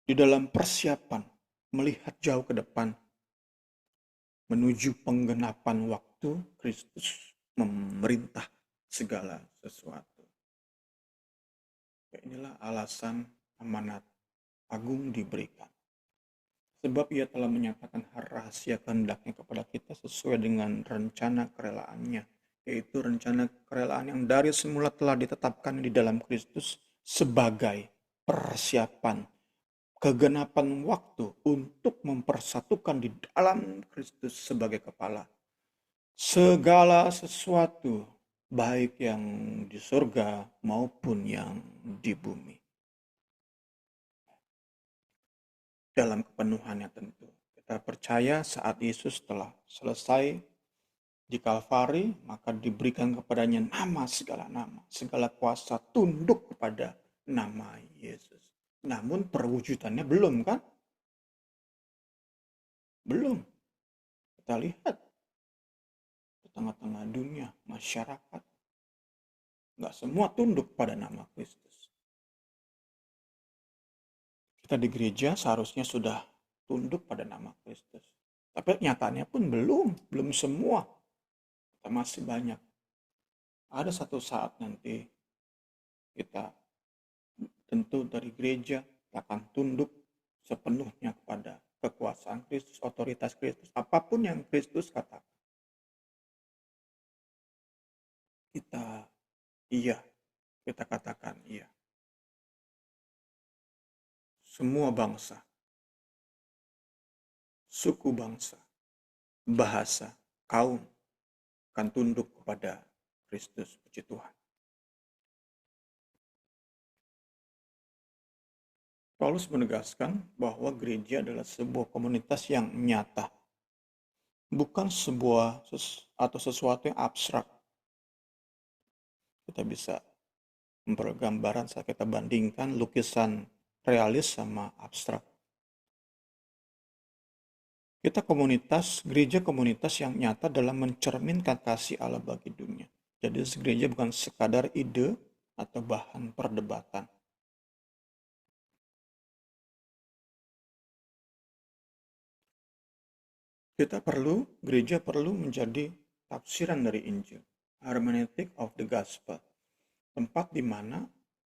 di dalam persiapan, melihat jauh ke depan, menuju penggenapan waktu Kristus memerintah segala sesuatu. Inilah alasan amanat agung diberikan. Sebab ia telah menyatakan rahasia kehendaknya kepada kita sesuai dengan rencana kerelaannya, yaitu rencana kerelaan yang dari semula telah ditetapkan di dalam Kristus sebagai persiapan kegenapan waktu untuk mempersatukan di dalam Kristus sebagai kepala segala sesuatu, baik yang di surga maupun yang di bumi. Dalam kepenuhannya tentu. Kita percaya saat Yesus telah selesai di Kalvari, maka diberikan kepadanya nama segala nama. Segala kuasa tunduk kepada nama Yesus. Namun perwujudannya belum kan? Belum. Kita lihat di tengah-tengah dunia, masyarakat. Nggak semua tunduk pada nama Kristus. Kita di gereja seharusnya sudah tunduk pada nama Kristus. Tapi nyatanya pun belum semua. Kita masih banyak. Ada satu saat nanti kita tentu dari gereja akan tunduk sepenuhnya kepada kekuasaan Kristus, otoritas Kristus, apapun yang Kristus katakan. Kita katakan iya. Semua bangsa, suku bangsa, bahasa, kaum akan tunduk kepada Kristus. Puji Tuhan. Paulus menegaskan bahwa gereja adalah sebuah komunitas yang nyata, bukan sebuah atau sesuatu yang abstrak. Kita bisa mempergambaran saat kita bandingkan lukisan realis sama abstrak. Kita gereja komunitas yang nyata dalam mencerminkan kasih Allah bagi dunia. Jadi gereja bukan sekadar ide atau bahan perdebatan. Gereja perlu menjadi tafsiran dari Injil, hermeneutic of the gospel, tempat di mana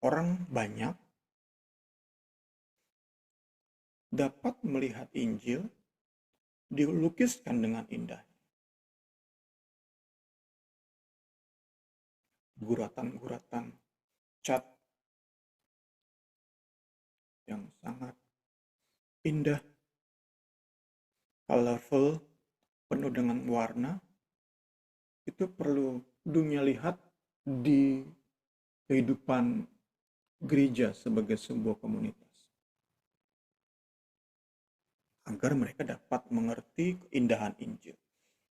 orang banyak dapat melihat Injil dilukiskan dengan indah. Guratan-guratan cat yang sangat indah, colorful, penuh dengan warna, itu perlu dunia lihat di kehidupan gereja sebagai sebuah komunitas. Agar mereka dapat mengerti keindahan Injil.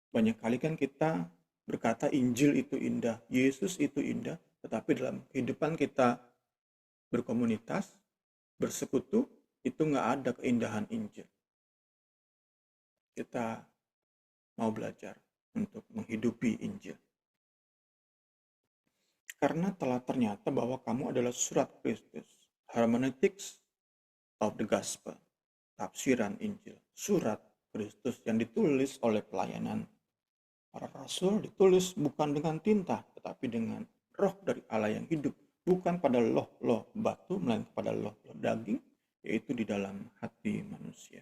Banyak kali kan kita berkata Injil itu indah, Yesus itu indah, tetapi dalam kehidupan kita berkomunitas, bersekutu, itu nggak ada keindahan Injil. Kita mau belajar untuk menghidupi Injil. Karena telah ternyata bahwa kamu adalah surat Kristus, hermeneutics of the gospel, tafsiran Injil, surat Kristus yang ditulis oleh pelayanan para rasul, ditulis bukan dengan tinta, tetapi dengan roh dari Allah yang hidup, bukan pada loh-loh batu, melainkan pada loh-loh daging, yaitu di dalam hati manusia.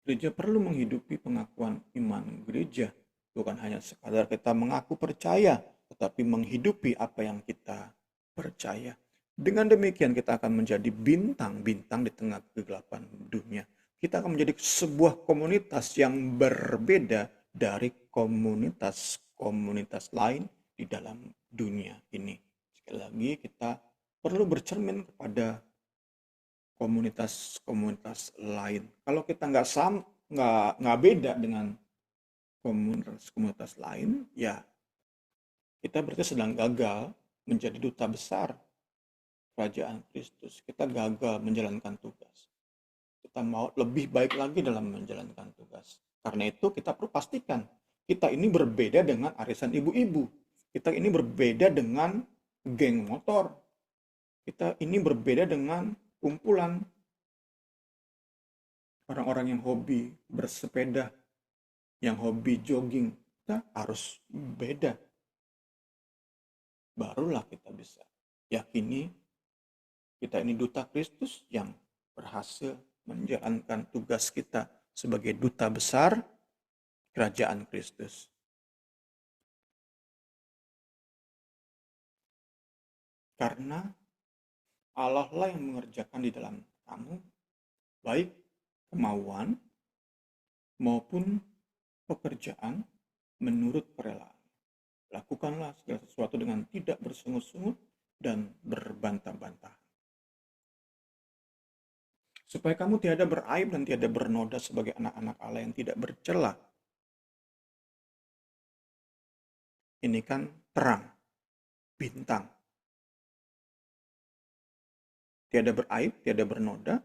Gereja perlu menghidupi pengakuan iman gereja, bukan hanya sekadar kita mengaku percaya, tetapi menghidupi apa yang kita percaya. Dengan demikian kita akan menjadi bintang-bintang di tengah kegelapan dunia. Kita akan menjadi sebuah komunitas yang berbeda dari komunitas-komunitas lain di dalam dunia ini. Sekali lagi kita perlu bercermin kepada komunitas-komunitas lain. Kalau kita nggak beda dengan komunitas-komunitas lain, ya kita berarti sedang gagal menjadi duta besar kerajaan Kristus. Kita gagal menjalankan tugas. Kita mau lebih baik lagi dalam menjalankan tugas. Karena itu kita perlu pastikan kita ini berbeda dengan arisan ibu-ibu. Kita ini berbeda dengan geng motor. Kita ini berbeda dengan kumpulan orang-orang yang hobi bersepeda, yang hobi jogging. Kita harus beda. Barulah kita bisa yakini kita ini duta Kristus yang berhasil menjalankan tugas kita sebagai duta besar kerajaan Kristus. Karena Allah lah yang mengerjakan di dalam kamu, baik kemauan maupun pekerjaan menurut kerelaan. Lakukanlah segala sesuatu dengan tidak bersungut-sungut dan berbantah-bantah. Supaya kamu tiada beraib dan tiada bernoda sebagai anak-anak Allah yang tidak bercela. Ini kan terang, bintang. Tiada beraib, tiada bernoda,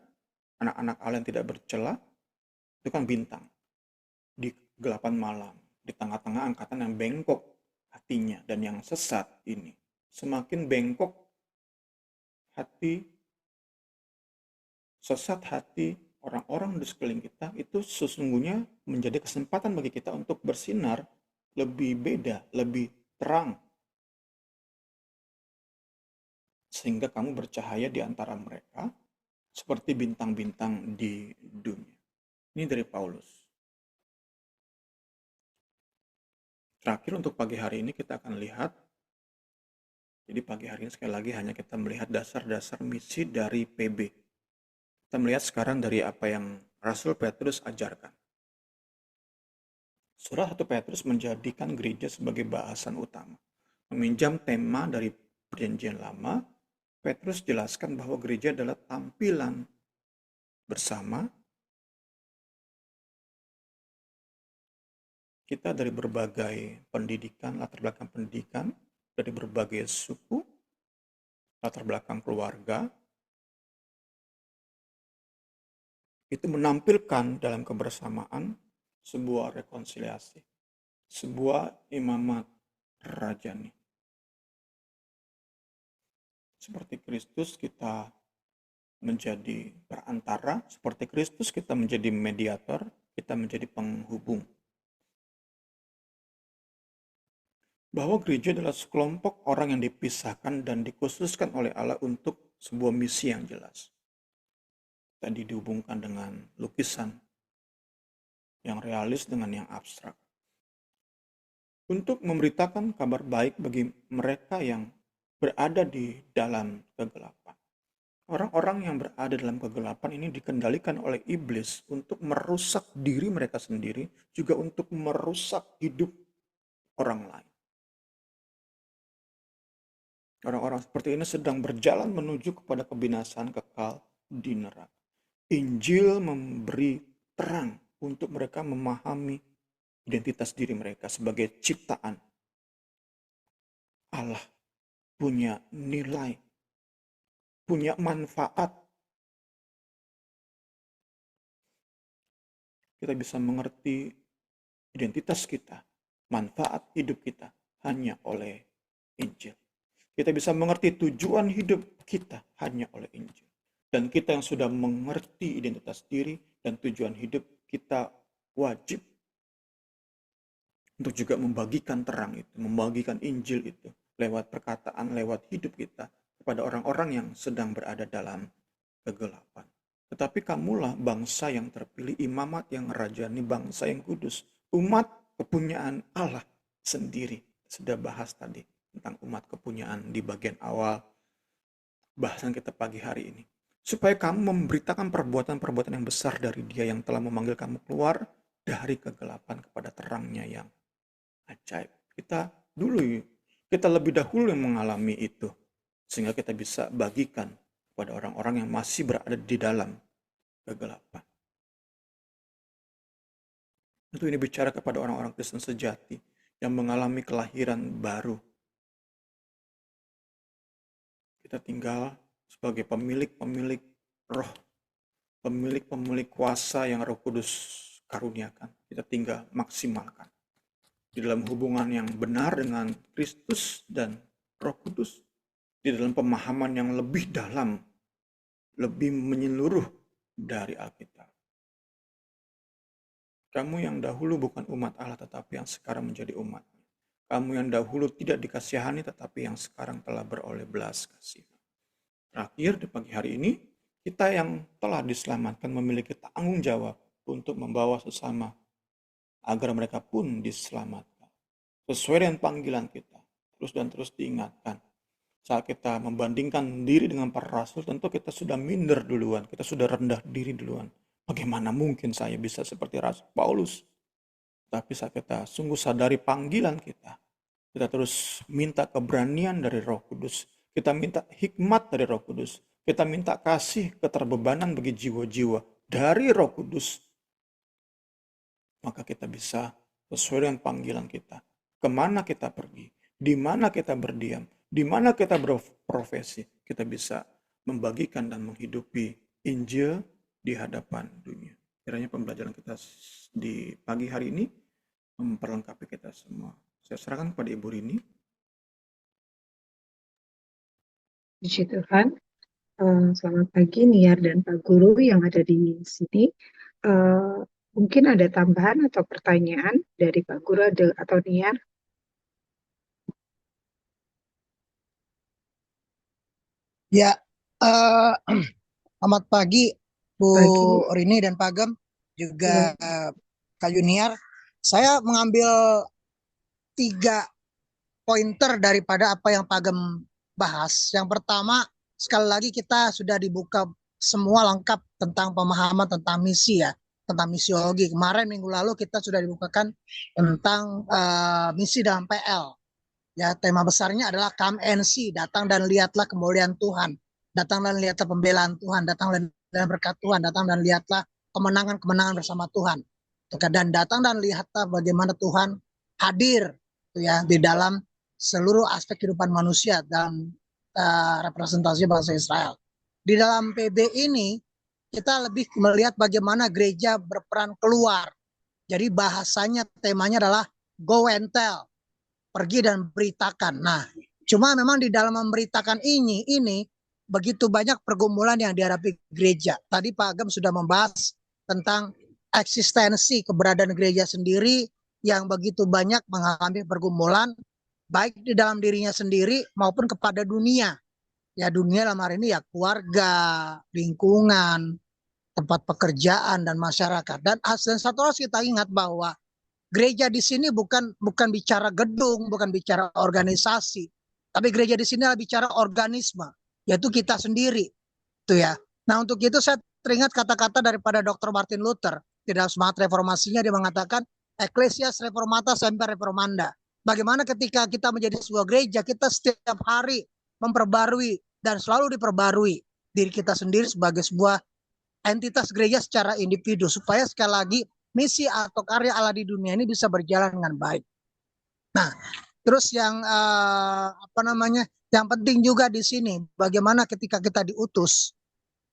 anak-anak Allah yang tidak bercela, itu kan bintang. Di kegelapan malam, di tengah-tengah angkatan yang bengkok hatinya dan yang sesat ini. Semakin bengkok hati, sesat hati orang-orang di sekeliling kita, itu sesungguhnya menjadi kesempatan bagi kita untuk bersinar lebih beda, lebih terang. Sehingga kamu bercahaya di antara mereka seperti bintang-bintang di dunia. Ini dari Paulus. Terakhir untuk pagi hari ini kita akan lihat, jadi pagi hari ini sekali lagi hanya kita melihat dasar-dasar misi dari PB. Kita melihat sekarang dari apa yang Rasul Petrus ajarkan. Surat 1 Petrus menjadikan gereja sebagai bahasan utama. Meminjam tema dari Perjanjian Lama, Petrus jelaskan bahwa gereja adalah tampilan bersama kita dari berbagai pendidikan, latar belakang pendidikan, dari berbagai suku, latar belakang keluarga, itu menampilkan dalam kebersamaan sebuah rekonsiliasi, sebuah imamat rajani. Seperti Kristus kita menjadi perantara, seperti Kristus kita menjadi mediator, kita menjadi penghubung. Bahwa gereja adalah sekelompok orang yang dipisahkan dan dikhususkan oleh Allah untuk sebuah misi yang jelas. Tadi dihubungkan dengan lukisan yang realis dengan yang abstrak. Untuk memberitakan kabar baik bagi mereka yang berada di dalam kegelapan. Orang-orang yang berada dalam kegelapan ini dikendalikan oleh iblis untuk merusak diri mereka sendiri, juga untuk merusak hidup orang lain. Orang-orang seperti ini sedang berjalan menuju kepada kebinasaan kekal di neraka. Injil memberi terang untuk mereka memahami identitas diri mereka sebagai ciptaan. Allah punya nilai, punya manfaat. Kita bisa mengerti identitas kita, manfaat hidup kita hanya oleh Injil. Kita bisa mengerti tujuan hidup kita hanya oleh Injil. Dan kita yang sudah mengerti identitas diri dan tujuan hidup, kita wajib untuk juga membagikan terang itu, membagikan Injil itu lewat perkataan, lewat hidup kita kepada orang-orang yang sedang berada dalam kegelapan. Tetapi kamulah bangsa yang terpilih, imamat yang rajani, bangsa yang kudus, umat kepunyaan Allah sendiri. Sudah bahas tadi tentang umat kepunyaan di bagian awal bahasan kita pagi hari ini. Supaya kamu memberitakan perbuatan-perbuatan yang besar dari Dia yang telah memanggil kamu keluar dari kegelapan kepada terangnya yang ajaib. Kita lebih dahulu yang mengalami itu, sehingga kita bisa bagikan kepada orang-orang yang masih berada di dalam kegelapan. Tentu ini bicara kepada orang-orang Kristen sejati yang mengalami kelahiran baru. Kita tinggal sebagai pemilik-pemilik roh, pemilik-pemilik kuasa yang Roh Kudus karuniakan. Kita tinggal maksimalkan di dalam hubungan yang benar dengan Kristus dan Roh Kudus, di dalam pemahaman yang lebih dalam, lebih menyeluruh dari Alkitab. Kamu yang dahulu bukan umat Allah, tetapi yang sekarang menjadi umat-Nya. Kamu yang dahulu tidak dikasihani, tetapi yang sekarang telah beroleh belas kasih. Terakhir, di pagi hari ini, kita yang telah diselamatkan memiliki tanggung jawab untuk membawa sesama agar mereka pun diselamatkan. Sesuai dengan panggilan kita, terus dan terus diingatkan. Saat kita membandingkan diri dengan para rasul, tentu kita sudah minder duluan, kita sudah rendah diri duluan. Bagaimana mungkin saya bisa seperti Rasul Paulus? Tapi saat kita sungguh sadari panggilan kita terus minta keberanian dari Roh Kudus, kita minta hikmat dari Roh Kudus, kita minta kasih keterbebanan bagi jiwa-jiwa dari Roh Kudus, maka kita bisa sesuai dengan panggilan kita. Kemana kita pergi, di mana kita berdiam, di mana kita berprofesi, kita bisa membagikan dan menghidupi Injil di hadapan dunia. Kiranya pembelajaran kita di pagi hari ini memperlengkapi kita semua. Saya serahkan kepada Ibu Rini. Puji Tuhan. Selamat pagi Niar dan Pak Guru yang ada di sini. Mungkin ada tambahan atau pertanyaan dari Pak Guru atau Niar? Ya, selamat pagi Bu Pagi. Rini dan Pak Gem, juga Kak Junior. Saya mengambil 3 pointer daripada apa yang Pak Gem bahas. Yang pertama, sekali lagi kita sudah dibuka semua lengkap tentang pemahaman tentang misi ya, tentang misiologi. Kemarin minggu lalu kita sudah dibukakan tentang misi dalam PL. Ya, tema besarnya adalah come and see, datang dan lihatlah kemuliaan Tuhan, datang dan lihatlah pembelaan Tuhan, datang dan berkat Tuhan, datang dan lihatlah kemenangan-kemenangan bersama Tuhan. Dan datang dan lihatlah bagaimana Tuhan hadir ya di dalam seluruh aspek kehidupan manusia dan representasi bangsa Israel. Di dalam PB ini kita lebih melihat bagaimana gereja berperan keluar. Jadi bahasanya, temanya adalah go and tell, pergi dan beritakan. Nah, cuma memang di dalam memberitakan ini begitu banyak pergumulan yang dihadapi gereja. Tadi Pak Agam sudah membahas tentang eksistensi keberadaan gereja sendiri yang begitu banyak mengalami pergumulan baik di dalam dirinya sendiri maupun kepada dunia. Ya dunia dalam hari ini ya keluarga, lingkungan, tempat pekerjaan dan masyarakat. Dan satu harus kita ingat bahwa gereja di sini bukan bicara gedung, bukan bicara organisasi, tapi gereja di sini adalah bicara organisme, yaitu kita sendiri, itu ya. Nah untuk itu saya teringat kata-kata daripada Dr. Martin Luther di dalam semangat reformasinya, dia mengatakan Ecclesias Reformata Semper Reformanda. Bagaimana ketika kita menjadi sebuah gereja, kita setiap hari memperbarui dan selalu diperbarui diri kita sendiri sebagai sebuah entitas gereja secara individu, supaya sekali lagi misi atau karya Allah di dunia ini bisa berjalan dengan baik. Nah, terus yang yang penting juga di sini, bagaimana ketika kita diutus.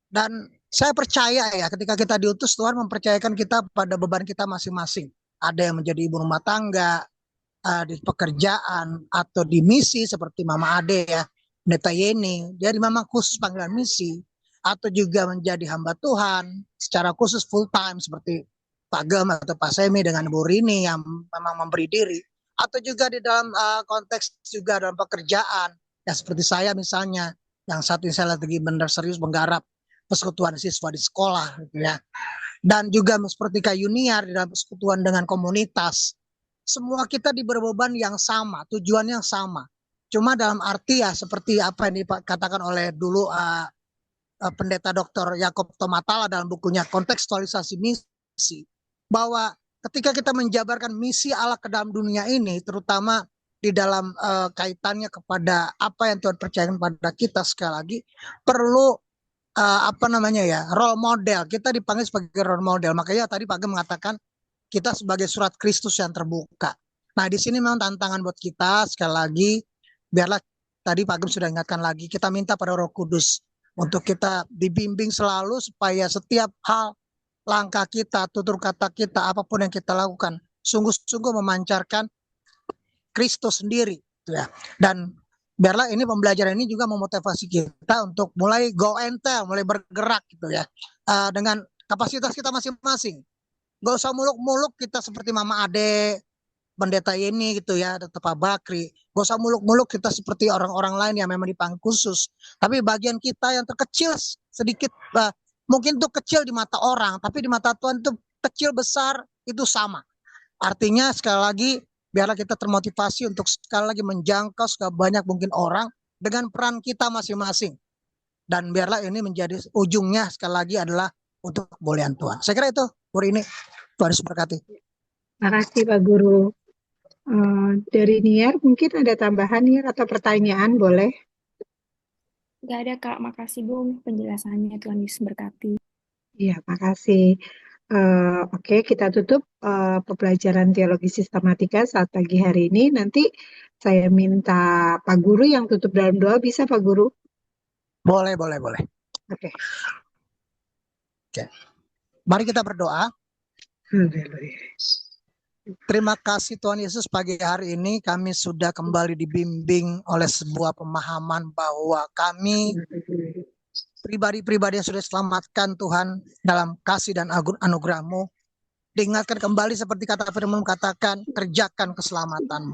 Dan saya percaya ya, ketika kita diutus, Tuhan mempercayakan kita pada beban kita masing-masing. Ada yang menjadi ibu rumah tangga, di pekerjaan, atau di misi seperti Mama Ade ya, Pendeta Yeni, dia memang khusus panggilan misi, atau juga menjadi hamba Tuhan secara khusus full time seperti Pak Gem atau Pak Semi dengan Bu Rini yang memang memberi diri, atau juga di dalam konteks juga dalam pekerjaan ya, seperti saya misalnya yang saat ini saya lagi benar serius menggarap persekutuan siswa di sekolah gitu ya, dan juga seperti Kak Yuniar di dalam persekutuan dengan komunitas. Semua kita diberi beban yang sama, tujuan yang sama. Cuma dalam arti ya seperti apa yang dikatakan oleh dulu Pendeta Dr. Yakob Tomatala dalam bukunya Kontekstualisasi Misi, bahwa ketika kita menjabarkan misi Allah ke dalam dunia ini, terutama di dalam kaitannya kepada apa yang Tuhan percayakan pada kita, sekali lagi perlu role model. Kita dipanggil sebagai role model. Makanya tadi Pak Gem mengatakan kita sebagai surat Kristus yang terbuka. Nah di sini memang tantangan buat kita, sekali lagi biarlah tadi Pak Gem sudah ingatkan lagi, kita minta pada Roh Kudus untuk kita dibimbing selalu supaya setiap hal, langkah kita, tutur kata kita, apapun yang kita lakukan, sungguh-sungguh memancarkan Kristus sendiri, ya. Dan biarlah ini pembelajaran ini juga memotivasi kita untuk mulai go and tell, mulai bergerak gitu ya, dengan kapasitas kita masing-masing. Gak usah muluk-muluk kita seperti Mama Ade, Pendeta Yeni gitu ya, atau Pak Bakri. Gak usah muluk-muluk kita seperti orang-orang lain yang memang dipanggil khusus. Tapi bagian kita yang terkecil sedikit, mungkin itu kecil di mata orang, tapi di mata Tuhan itu kecil besar itu sama. Artinya sekali lagi biarlah kita termotivasi untuk sekali lagi menjangkau sebanyak mungkin orang dengan peran kita masing-masing. Dan biarlah ini menjadi ujungnya sekali lagi adalah untuk kemuliaan Tuhan. Saya kira itu hari ini. Tuhan Yesus berkati. Makasih Pak Guru. Dari Niar mungkin ada tambahan Niar atau pertanyaan, boleh? Gak ada Kak, makasih Bu penjelasannya, Tuhan Yesus berkati. Iya, makasih. Oke, kita tutup pembelajaran teologi sistematika saat pagi hari ini. Nanti saya minta Pak Guru yang tutup dalam doa, bisa Pak Guru? Boleh. Oke. Mari kita berdoa. Haleluya. Terima kasih Tuhan Yesus, pagi hari ini kami sudah kembali dibimbing oleh sebuah pemahaman bahwa kami pribadi-pribadi yang sudah diselamatkan Tuhan dalam kasih dan anugerah-Mu, diingatkan kembali seperti kata firman katakan, kerjakan keselamatan.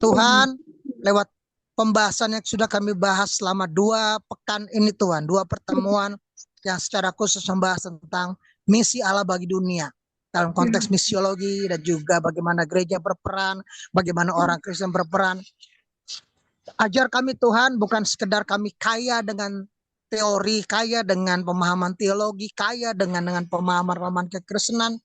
Tuhan, lewat pembahasan yang sudah kami bahas selama 2 pekan ini Tuhan, 2 pertemuan yang secara khusus membahas tentang misi Allah bagi dunia dalam konteks misiologi dan juga bagaimana gereja berperan, bagaimana orang Kristen berperan. Ajar kami Tuhan, bukan sekedar kami kaya dengan teori, kaya dengan pemahaman teologi, kaya dengan pemahaman kekristenan,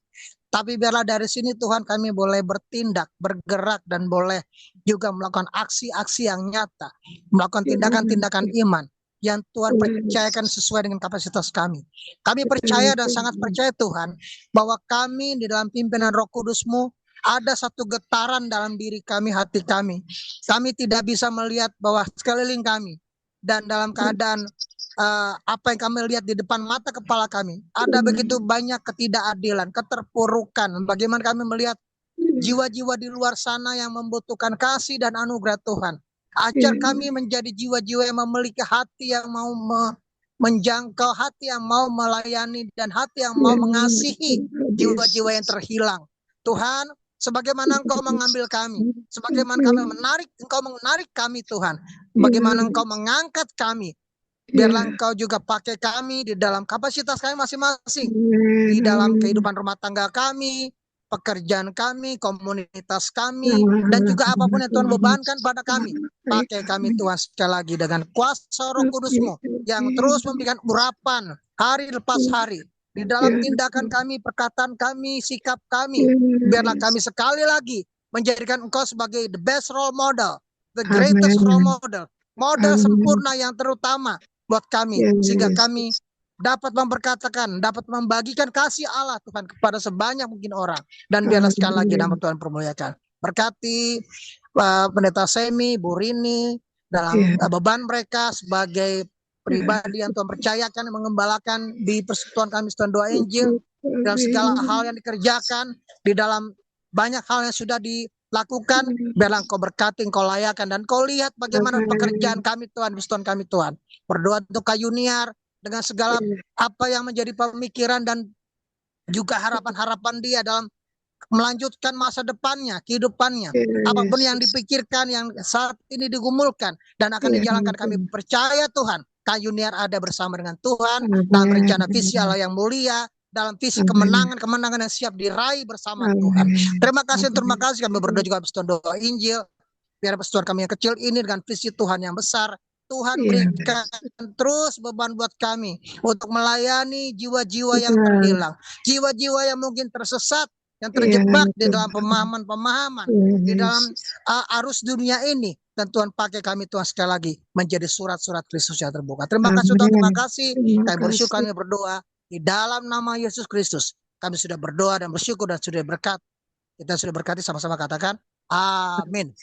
tapi biarlah dari sini Tuhan kami boleh bertindak, bergerak, dan boleh juga melakukan aksi-aksi yang nyata, melakukan tindakan-tindakan iman yang Tuhan percayakan sesuai dengan kapasitas kami. Kami percaya dan sangat percaya Tuhan bahwa kami di dalam pimpinan Roh Kudus-Mu ada satu getaran dalam diri kami, hati kami. Kami tidak bisa melihat bahwa sekeliling kami dan dalam keadaan apa yang kami lihat di depan mata kepala kami ada begitu banyak ketidakadilan, keterpurukan. Bagaimana kami melihat jiwa-jiwa di luar sana yang membutuhkan kasih dan anugerah Tuhan. Ajar kami menjadi jiwa-jiwa yang memiliki hati yang mau menjangkau hati yang mau melayani dan hati yang mau mengasihi jiwa-jiwa yang terhilang. Tuhan, sebagaimana Engkau mengambil kami, sebagaimana Engkau menarik kami Tuhan, bagaimana Engkau mengangkat kami, biarlah Engkau juga pakai kami di dalam kapasitas kami masing-masing, di dalam kehidupan rumah tangga kami, pekerjaan kami, komunitas kami, dan juga apapun yang Tuhan bebankan pada kami. Pakai kami Tuhan sekali lagi dengan kuasa Roh Kudus-Mu yang terus memberikan urapan hari lepas hari di dalam tindakan kami, perkataan kami, sikap kami. Biarlah kami sekali lagi menjadikan Engkau sebagai the best role model, the greatest role model, model sempurna yang terutama buat kami, sehingga kami dapat memperkatakan, dapat membagikan kasih Allah Tuhan kepada sebanyak mungkin orang. Dan biarlah sekali lagi nama Tuhan permuliakan. Berkati Pendeta Semi, Bu Rini, dalam beban mereka sebagai pribadi yang Tuhan percayakan, mengembalakan di persekutuan kami Persekutuan Doa Injil, dalam segala hal yang dikerjakan, di dalam banyak hal yang sudah dilakukan, biarlah Engkau berkati, Engkau layakan, dan Engkau lihat bagaimana pekerjaan kami Tuhan, persekutuan kami Tuhan. Berdoa untuk Kayuniar, dengan segala apa yang menjadi pemikiran dan juga harapan-harapan dia dalam melanjutkan masa depannya, kehidupannya. Apapun yang dipikirkan, yang saat ini digumulkan dan akan dijalankan, kami percaya Tuhan, Kayuniar ada bersama dengan Tuhan dalam rencana visi Allah yang mulia, dalam visi kemenangan yang siap diraih bersama Tuhan. Terima kasih kami berdoa juga Persekutuan Doa Injil, biar persekutuan kami yang kecil ini dengan visi Tuhan yang besar, Tuhan berikan terus beban buat kami untuk melayani jiwa-jiwa yang terhilang, jiwa-jiwa yang mungkin tersesat, yang terjebak di dalam pemahaman-pemahaman, di dalam arus dunia ini. Dan Tuhan pakai kami Tuhan sekali lagi menjadi surat-surat Kristus yang terbuka. Terima kasih Tuhan, terima kasih. Kami bersyukur, kami berdoa di dalam nama Yesus Kristus. Kami sudah berdoa dan bersyukur dan sudah berkat. Kita sudah berkati, sama-sama katakan amin.